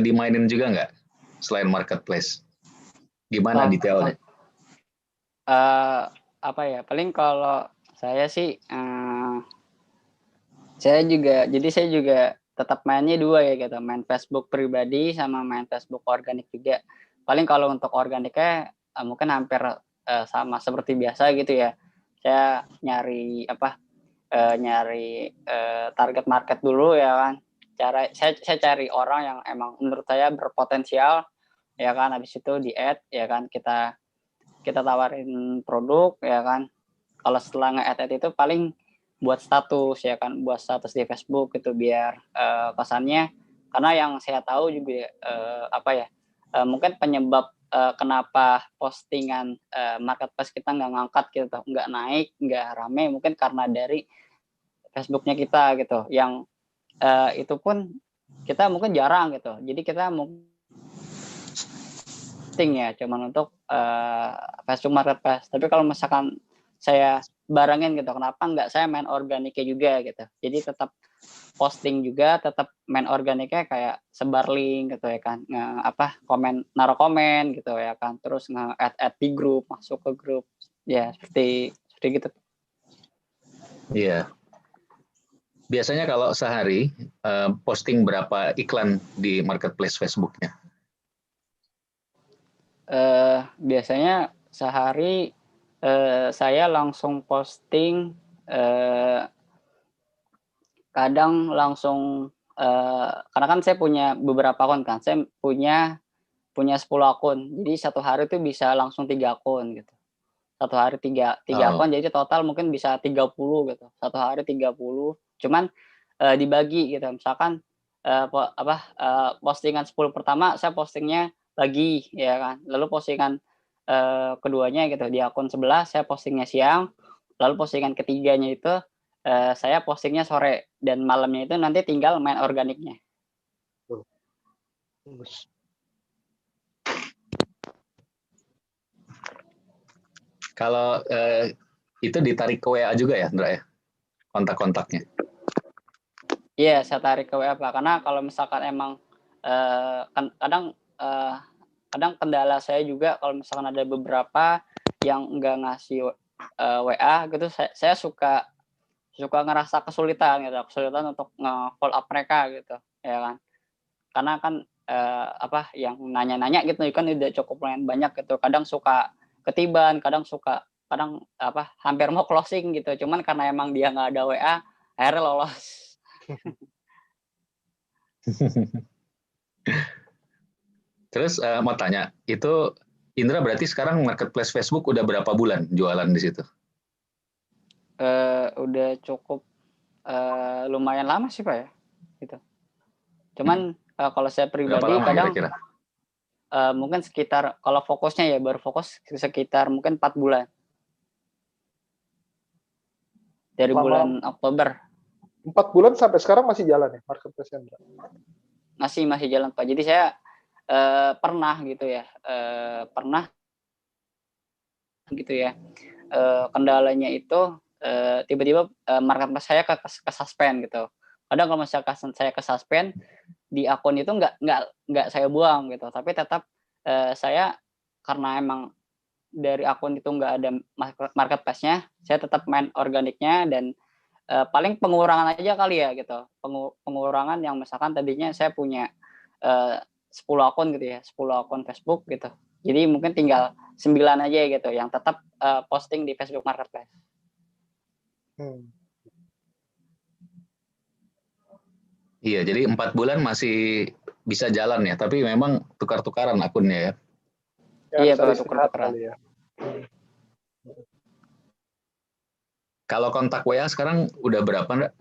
dimainin juga nggak selain marketplace? Gimana detailnya? Apa ya? Paling kalau saya sih, saya juga tetap mainnya dua ya gitu, main Facebook pribadi sama main Facebook organik juga. Paling kalau untuk organiknya mungkin hampir sama seperti biasa gitu ya. Saya nyari target market dulu ya kan. Saya cari orang yang emang menurut saya berpotensial ya kan, habis itu di add ya kan, kita tawarin produk ya kan. Kalau setelah nge-add itu paling buat status ya kan, buat status di Facebook gitu, biar kesannya, karena yang saya tahu juga mungkin penyebab kenapa postingan marketplace kita nggak ngangkat gitu, nggak naik, nggak rame, mungkin karena dari Facebooknya kita gitu, yang itu pun kita mungkin jarang gitu, jadi kita ya cuman untuk Facebook Marketplace. Tapi kalau misalkan saya barengin gitu, kenapa nggak saya main organiknya juga gitu, jadi tetap posting juga, tetap main organiknya, kayak sebar link gitu ya kan, naruh komen gitu ya kan, terus nge-add di grup, masuk ke grup ya, seperti gitu. Iya. Biasanya kalau sehari posting berapa iklan di marketplace Facebooknya? Biasanya sehari saya langsung posting kadang langsung karena kan saya punya beberapa akun kan, saya punya 10 akun. Jadi satu hari itu bisa langsung 3 akun gitu. Satu hari 3 Oh, akun, jadi total mungkin bisa 30 gitu. Satu hari 30, cuman dibagi gitu. Misalkan postingan 10 pertama saya postingnya pagi ya kan. Lalu postingan keduanya gitu di akun sebelah saya postingnya siang, lalu postingan ketiganya itu saya postingnya sore, dan malamnya itu nanti tinggal main organiknya. Bagus. kalau itu ditarik ke WA juga ya, Indra ya? Kontak-kontaknya. Iya, saya tarik ke WA Pak, karena kalau misalkan emang kadang kendala saya juga kalau misalkan ada beberapa yang nggak ngasih WA gitu, saya suka ngerasa kesulitan untuk nge-follow up mereka gitu, ya kan. Karena kan yang nanya-nanya gitu kan udah cukup lumayan banyak gitu. Kadang suka ketiban, kadang hampir mau closing gitu. Cuman karena emang dia nggak ada WA, akhirnya lolos. Terus mau tanya, itu Indra berarti sekarang marketplace Facebook udah berapa bulan jualan di situ? Udah cukup lumayan lama sih Pak ya, gitu. Cuman kalau saya Berapa pribadi lama kadang kira-kira? mungkin sekitar, kalau fokusnya ya baru fokus sekitar mungkin 4 bulan. Dari Selama bulan Oktober 4 bulan sampai sekarang masih jalan ya marketplace Indra? masih jalan Pak. Jadi saya pernah gitu ya, gitu ya. Kendalanya itu tiba-tiba marketplace saya ke suspend gitu. Kadang kalau misalkan saya ke suspend, di akun itu nggak saya buang gitu, tapi tetap saya, karena emang dari akun itu nggak ada marketplace-nya, saya tetap main organiknya, dan paling pengurangan aja kali ya gitu. Pengurangan yang misalkan tadinya saya punya 10 akun gitu ya, 10 akun Facebook gitu. Jadi mungkin tinggal 9 aja gitu yang tetap posting di Facebook Marketplace. Iya, jadi 4 bulan masih bisa jalan ya, tapi memang tukar-tukaran akunnya ya. Ya, Iya, harus Pak, ada istirahat tuker-tukeran. kali ya. Kalau kontak WA sekarang udah berapa, Ndra?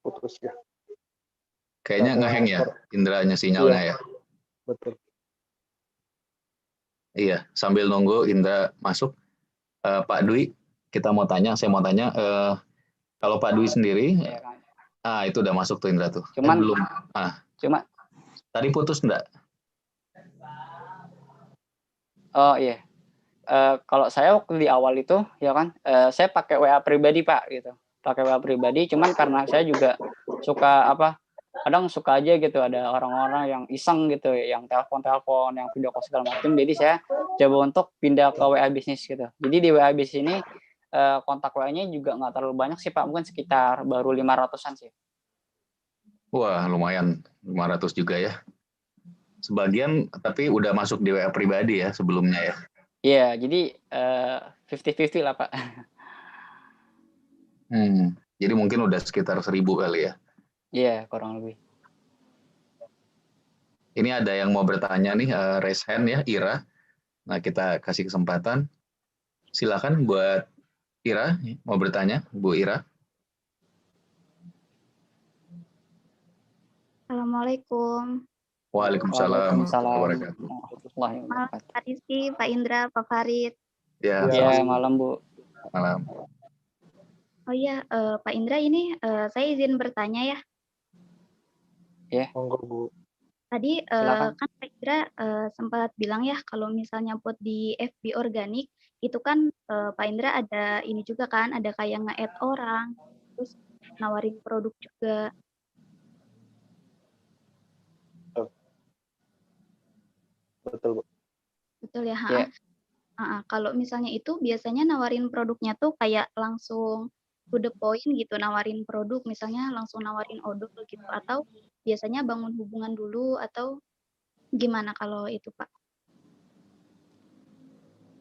Putus ya. Kayaknya Karena ngeheng ya, Indranya sinyalnya Iya. ya. Betul. Iya, sambil nunggu Indra masuk, Pak Dwi, saya mau tanya, kalau Pak Dwi sendiri, Ya kan. itu udah masuk tuh Indra tuh. Cuman Belum. cuma Tadi putus enggak? oh iya. Kalau saya waktu di awal itu ya kan, saya pakai WA pribadi Pak gitu. Pakai WA pribadi, cuman karena saya juga suka kadang suka aja gitu ada orang-orang yang iseng gitu, yang telepon, yang video call segala macam. Jadi saya coba untuk pindah ke WA bisnis gitu. Jadi di WA bisnis ini kontak WA-nya juga nggak terlalu banyak sih Pak, mungkin sekitar baru 500-an sih. Wah, lumayan 500 juga ya. Sebagian tapi udah masuk di WA pribadi ya sebelumnya ya. Iya, jadi 50-50 lah Pak. Jadi mungkin udah sekitar 1000 kali ya. Iya, kurang lebih. Ini ada yang mau bertanya nih, raise hand ya, Ira. Nah, kita kasih kesempatan. Silakan buat Ira, mau bertanya, Bu Ira. Assalamualaikum. Waalaikumsalam. warahmatullahi wabarakatuh. Pak Rizky, Pak Indra, Pak Farid. Ya, Ya, malam Bu. malam. Oh iya, Pak Indra, ini saya izin bertanya ya. Ya. Monggo Bu. Tadi Silakan. kan Pak Indra sempat bilang ya kalau misalnya buat di FB organik itu kan Pak Indra ada ini juga kan, ada kayak nge-add orang, terus nawarin produk juga. Betul Bu. Betul ya. Ya. Kalau misalnya itu biasanya nawarin produknya tuh kayak langsung to the point gitu, nawarin produk, misalnya langsung nawarin odol gitu, atau biasanya bangun hubungan dulu, atau Gimana kalau itu, Pak?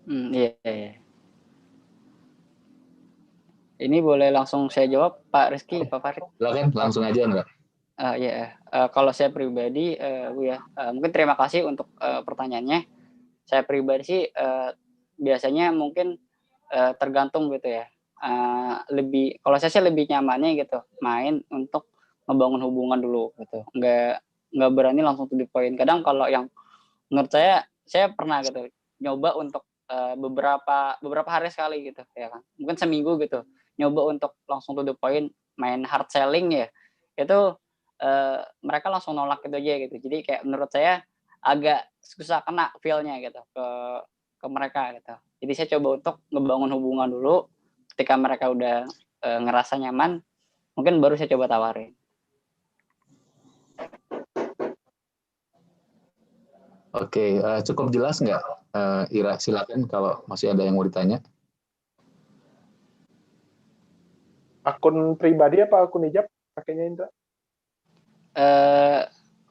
Iya, iya. Ini boleh langsung saya jawab, Pak Rizky, Pak Farid? Silakan langsung aja enggak? Iya, kalau saya pribadi, Bu ya, mungkin terima kasih untuk pertanyaannya. Saya pribadi sih biasanya mungkin tergantung gitu ya. Kalau saya sih lebih nyamannya gitu main untuk ngebangun hubungan dulu gitu. Nggak berani langsung to the point. Kadang kalau yang menurut saya pernah gitu nyoba untuk beberapa hari sekali gitu ya kan. Mungkin seminggu gitu. Nyoba untuk langsung to the point main hard selling ya. Itu mereka langsung nolak gitu aja gitu. Jadi kayak menurut saya agak susah kena feel-nya gitu ke mereka gitu. Jadi saya coba untuk ngebangun hubungan dulu. Ketika mereka udah ngerasa nyaman, mungkin baru saya coba tawarin. Oke, cukup jelas nggak, Ira? Silakan kalau masih ada yang mau ditanya. Akun pribadi apa akun hijab pakainya Indra?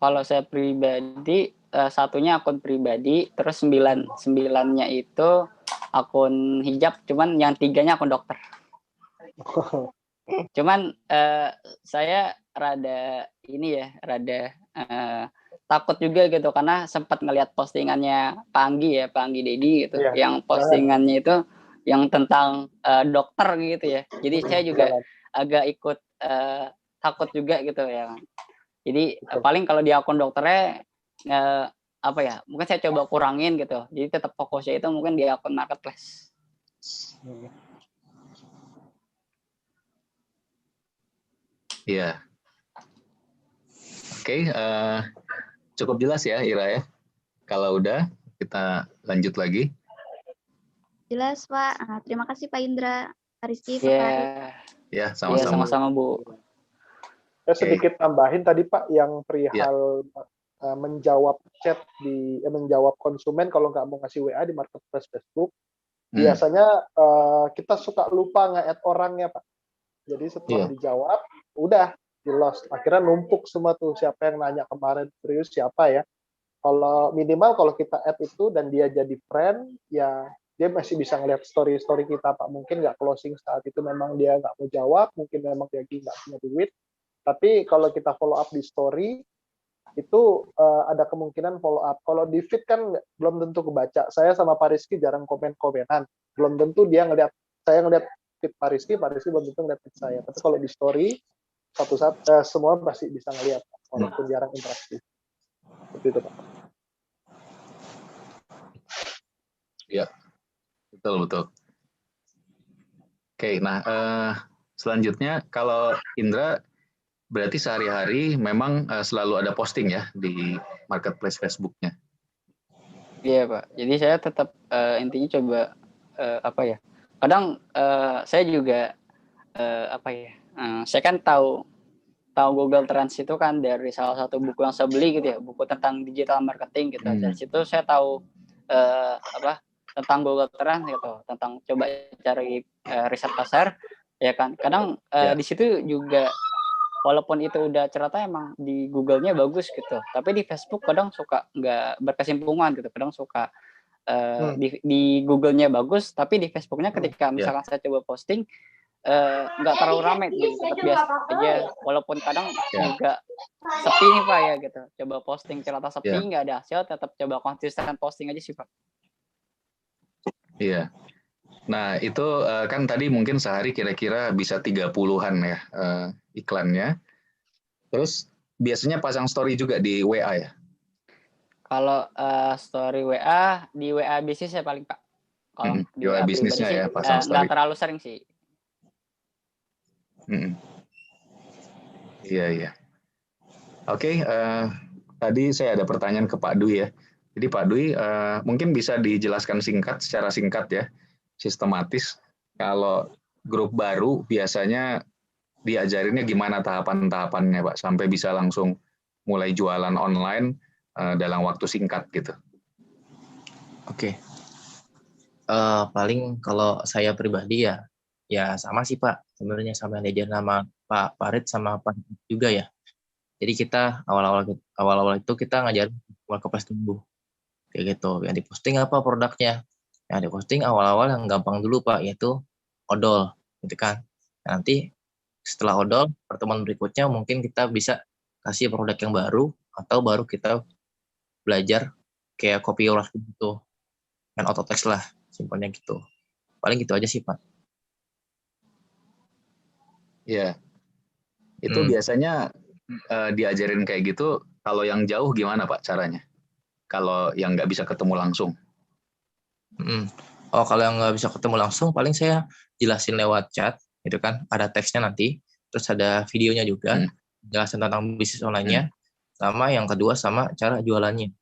Kalau saya pribadi satunya akun pribadi, terus 9-nya itu akun hijab, cuman yang 3-nya akun dokter. Cuman saya rada takut juga gitu karena sempat ngelihat postingannya Pak Anggi Dedi gitu, yang postingannya itu yang tentang dokter gitu ya. Jadi saya juga agak ikut takut juga gitu ya. Jadi paling kalau di akun dokternya mungkin saya coba kurangin gitu. Jadi tetap fokusnya itu mungkin di akun marketplace. Iya. Oke, cukup jelas ya Ira ya. Kalau udah kita lanjut lagi. Jelas, Pak. Terima kasih Pak Indra, Pak Rizky, Pak Farid. Ya, sama-sama. Sama-sama, Bu. Saya sedikit tambahin tadi Pak yang perihal menjawab chat menjawab konsumen kalau nggak mau ngasih WA di marketplace Facebook. Biasanya kita suka lupa nge-add orangnya Pak. Jadi setelah dijawab, udah di-lost. Akhirnya numpuk semua tuh siapa yang nanya kemarin serius siapa ya. Kalau minimal kalau kita add itu dan dia jadi friend, ya dia masih bisa ngeliat story-story kita Pak. Mungkin nggak closing saat itu memang dia nggak mau jawab, mungkin memang dia nggak punya duit. Tapi kalau kita follow up di story, itu ada kemungkinan follow up. Kalau di feed kan belum tentu kebaca. Saya sama Pak Rizky jarang komen-komenan. Belum tentu dia ngeliat, saya ngeliat feed Pak Rizky belum tentu ngeliat feed saya. Tapi kalau di story, satu-satu semua pasti bisa ngeliat, walaupun jarang interaksi. Seperti itu Pak. Ya, betul. Oke, nah selanjutnya kalau Indra berarti sehari-hari memang selalu ada posting ya di marketplace Facebook-nya. Iya Pak. Jadi saya tetap intinya coba kadang saya juga saya kan tahu Google Trends itu kan dari salah satu buku yang saya beli gitu ya, buku tentang digital marketing gitu. Dari situ saya tahu tentang Google Trends gitu, tentang coba cari riset pasar ya kan. Kadang di situ juga walaupun itu udah ternyata emang di Google-nya bagus gitu, tapi di Facebook kadang suka nggak berkesinambungan gitu, kadang suka di Google-nya bagus, tapi di Facebook-nya ketika misalkan saya coba posting nggak terlalu ramai gitu, tetap biasa aja, walaupun kadang juga sepi nih Pak ya gitu, coba posting ternyata sepi nggak ada hasil, tetap coba konsisten posting aja sih Pak. Iya. Nah, itu kan tadi mungkin sehari kira-kira bisa 30-an ya iklannya. Terus biasanya pasang story juga di WA ya? Kalau story WA, di WA bisnis ya paling Pak. Kalau di WA bisnisnya ya pasang story. Nggak terlalu sering sih. Iya. Oke, tadi saya ada pertanyaan ke Pak Dwi ya. Jadi Pak Dwi mungkin bisa dijelaskan secara singkat ya, sistematis. Kalau grup baru biasanya diajarinnya gimana tahapan-tahapannya Pak, sampai bisa langsung mulai jualan online dalam waktu singkat gitu. Oke. Paling kalau saya pribadi ya sama sih Pak, sebenarnya sama yang diajarin sama Pak Farid sama Pak juga ya. Jadi kita awal-awal itu kita ngajarin marketplace dulu. Kayak gitu. Yang diposting apa produknya? Yang diposting awal-awal yang gampang dulu Pak, yaitu odol, gitu kan. Nanti setelah odol, pertemuan berikutnya mungkin kita bisa kasih produk yang baru, atau baru kita belajar kayak copywriting gitu, kan auto text lah, simpelnya gitu. Paling gitu aja sih Pak. Ya, itu biasanya diajarin kayak gitu. Kalau yang jauh gimana Pak caranya? Kalau yang nggak bisa ketemu langsung? Oh, kalau yang nggak bisa ketemu langsung, paling saya jelasin lewat chat, gitu kan. Ada teksnya nanti, terus ada videonya juga, jelasin tentang bisnis online-nya, sama yang kedua sama cara jualannya,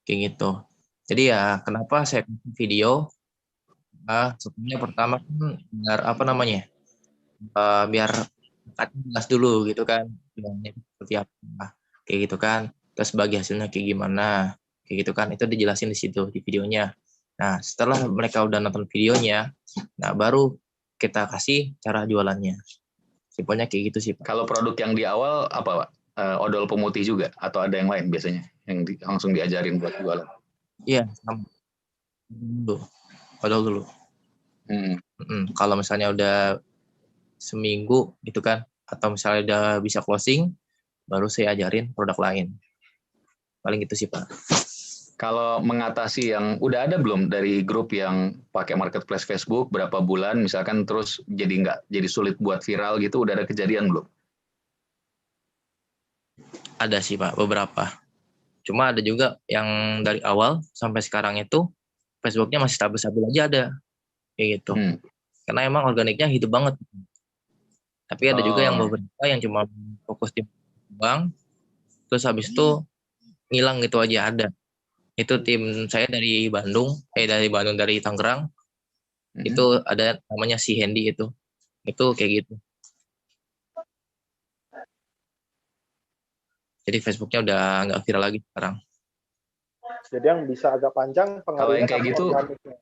kayak gitu. Jadi ya, kenapa saya bikin video? Sebenarnya pertama kan biar apa namanya? Biar jelas dulu gitu kan, jualannya seperti apa, kayak gitu kan. Terus bagi hasilnya kayak gimana, kayak gitu kan. Itu dijelasin di situ di videonya. Nah, setelah mereka udah nonton videonya, nah baru kita kasih cara jualannya. Simpelnya kayak gitu sih Pak. Kalau produk yang di awal apa Pak? Odol pemutih juga atau ada yang lain biasanya yang langsung diajarin buat jualan? Iya, sama dulu. Odol dulu. Kalau misalnya udah seminggu gitu kan, atau misalnya udah bisa closing, baru saya ajarin produk lain. Paling gitu sih Pak. Kalau mengatasi yang udah ada belum dari grup yang pakai marketplace Facebook berapa bulan misalkan terus jadi sulit buat viral gitu, udah ada kejadian belum? Ada sih Pak, beberapa. Cuma ada juga yang dari awal sampai sekarang itu Facebooknya masih stabil-stabil aja ada, kayak gitu. Karena emang organiknya hidup banget. Tapi ada juga yang beberapa yang cuma fokus di bang, terus habis itu ngilang gitu aja ada. Itu tim saya dari Tangerang, itu ada namanya si Hendy itu kayak gitu. Jadi Facebooknya udah nggak viral lagi sekarang. Jadi yang bisa agak panjang pengaruhnya kayak gitu, organiknya.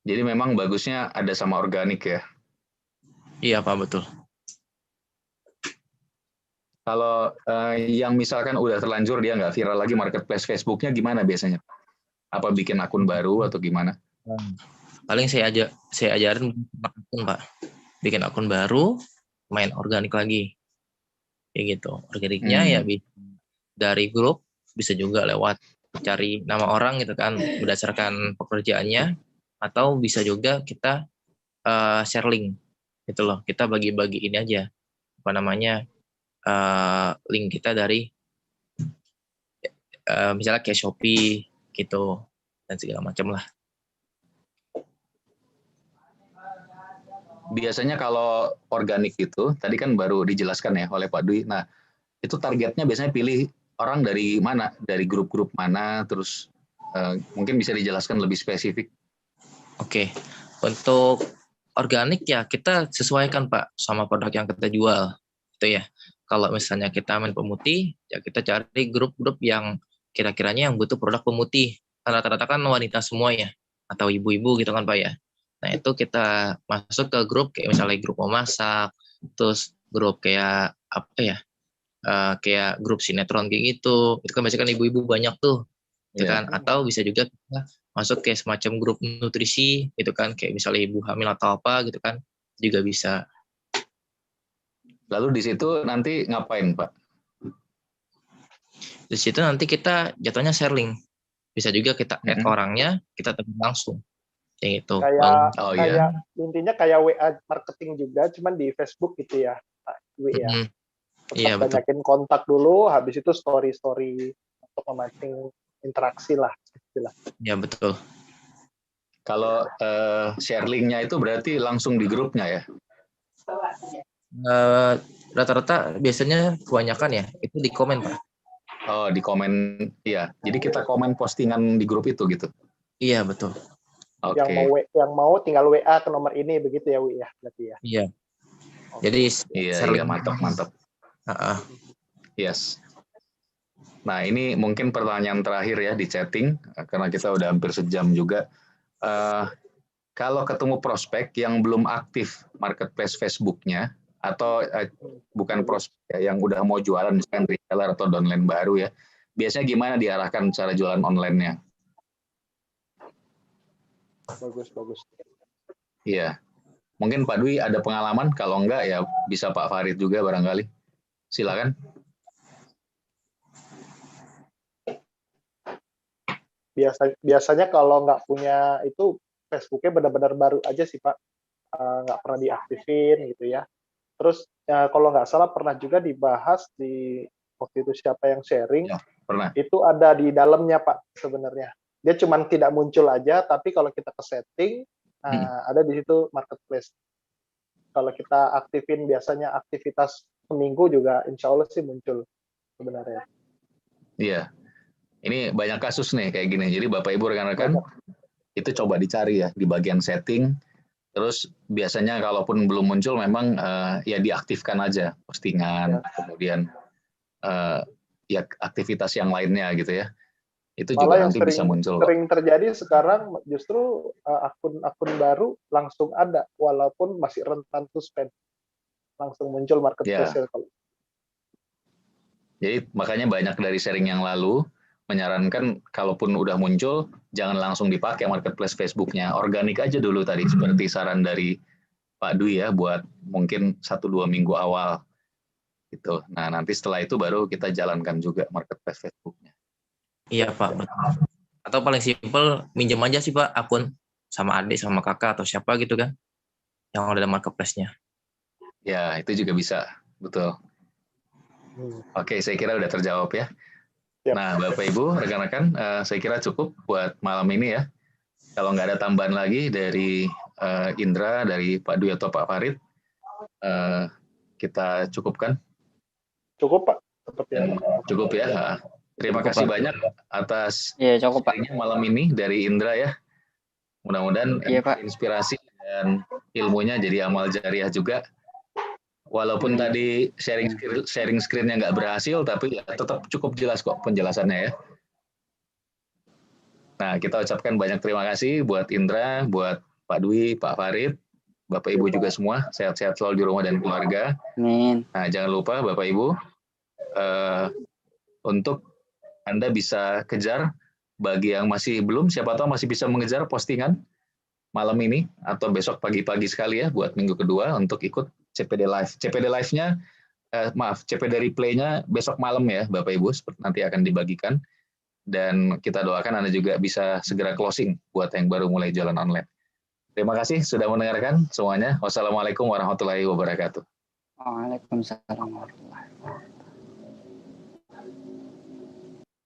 Jadi memang bagusnya ada sama organik ya? Iya Pak, betul. Kalau yang misalkan udah terlanjur dia nggak viral lagi marketplace Facebooknya gimana biasanya? Apa bikin akun baru atau gimana? Paling saya ajarin akun Pak. Bikin akun baru, main organik lagi. Kayak gitu. Organiknya ya dari grup, bisa juga lewat cari nama orang gitu kan, berdasarkan pekerjaannya, atau bisa juga kita share link gitu loh. Kita bagi-bagi ini aja, apa namanya, link kita dari misalnya kayak Shopee gitu, dan segala macam lah. Biasanya kalau organik itu, tadi kan baru dijelaskan ya oleh Pak Dwi, nah itu targetnya biasanya pilih orang dari mana? Dari grup-grup mana? Terus mungkin bisa dijelaskan lebih spesifik. Oke, untuk organik ya kita sesuaikan Pak sama produk yang kita jual, gitu ya. Kalau misalnya kita main pemutih, ya kita cari grup-grup yang kira-kiranya yang butuh produk pemutih. Rata-rata kan wanita semua ya, atau ibu-ibu gitu kan Pak ya. Nah itu kita masuk ke grup kayak misalnya grup memasak, terus grup kayak apa ya, kayak grup sinetron kayak gitu. Itu kan biasanya kan ibu-ibu banyak tuh, gitu kan. Atau bisa juga kita masuk kayak semacam grup nutrisi gitu kan, kayak misalnya ibu hamil atau apa gitu kan, juga bisa. Lalu di situ nanti ngapain Pak? Di situ nanti kita jatuhnya share link, bisa juga kita add orangnya, kita temukan langsung kayak gitu. Kayak intinya kayak WA marketing juga, cuman di Facebook gitu ya Pak Dwi ya. Iya, banyakin kontak dulu, habis itu story untuk memancing interaksi lah. Iya betul. Kalau share linknya itu berarti langsung di grupnya ya? Rata-rata biasanya kebanyakan ya itu di komen Pak. Oh, di komen, iya. Jadi kita komen postingan di grup itu gitu? Iya betul. Yang mau tinggal WA ke nomor ini begitu ya Wi ya, berarti ya. Iya. Jadi iya mantap. Yes. Nah ini mungkin pertanyaan terakhir ya di chatting karena kita udah hampir sejam juga. kalau ketemu prospek yang belum aktif marketplace Facebook-nya, atau bukan prospek ya, yang udah mau jualan, misalkan retailer atau downline baru ya, biasanya gimana diarahkan cara jualan online-nya? Bagus. Iya. Mungkin Pak Dwi ada pengalaman, kalau enggak ya bisa Pak Farid juga barangkali. Silakan. Biasanya kalau nggak punya itu, Facebooknya benar-benar baru aja sih Pak, nggak pernah diaktifin gitu ya. Terus kalau nggak salah pernah juga dibahas di waktu itu siapa yang sharing, Ya, pernah. itu ada di dalamnya Pak sebenarnya. Dia cuman tidak muncul aja, tapi kalau kita ke setting, ada di situ marketplace. Kalau kita aktifin biasanya aktivitas seminggu juga insya Allah sih muncul sebenarnya. Iya. Ini banyak kasus nih kayak gini. Jadi Bapak Ibu rekan-rekan itu coba dicari ya di bagian setting. Terus biasanya kalaupun belum muncul memang ya diaktifkan aja postingan, kemudian ya aktivitas yang lainnya gitu ya. Itu Malah juga yang nanti bisa muncul. sering terjadi sekarang justru akun-akun baru langsung ada walaupun masih rentan suspend. Langsung muncul marketplace ya. Jadi makanya banyak dari sharing yang lalu menyarankan kalaupun udah muncul jangan langsung dipakai marketplace Facebook-nya, organik aja dulu tadi seperti saran dari Pak Dwi ya, buat mungkin 1-2 minggu awal gitu. Nah nanti setelah itu baru kita jalankan juga marketplace Facebook-nya. Iya Pak, betul. Atau paling simpel minjem aja sih Pak akun sama adik sama kakak atau siapa gitu kan yang ada marketplace-nya. Ya itu juga bisa, betul. Oke, saya kira udah terjawab ya. Yep. Nah, Bapak Ibu, rekan-rekan, saya kira cukup buat malam ini ya. Kalau nggak ada tambahan lagi dari Indra, dari Pak Dwi atau Pak Farid, kita cukupkan. Cukup Pak. Cukup ya. Terima kasih banyak atas sharingnya malam ini dari Indra ya. Mudah-mudahan inspirasi dan ilmunya jadi amal jariah juga. Walaupun tadi sharing screen-nya nggak berhasil, tapi ya tetap cukup jelas kok penjelasannya ya. Nah, kita ucapkan banyak terima kasih buat Indra, buat Pak Dwi, Pak Farid, Bapak Ibu juga semua, sehat-sehat selalu di rumah dan keluarga. Amin. Nah, jangan lupa Bapak Ibu, untuk Anda bisa kejar, bagi yang masih belum, siapa tahu masih bisa mengejar postingan malam ini, atau besok pagi-pagi sekali ya, buat minggu kedua untuk ikut CPD Live. CPD Live-nya, CPD Replay-nya besok malam ya Bapak Ibu, nanti akan dibagikan. Dan kita doakan Anda juga bisa segera closing buat yang baru mulai jualan online. Terima kasih sudah mendengarkan semuanya. Wassalamualaikum warahmatullahi wabarakatuh. Waalaikumsalam warahmatullahi wabarakatuh.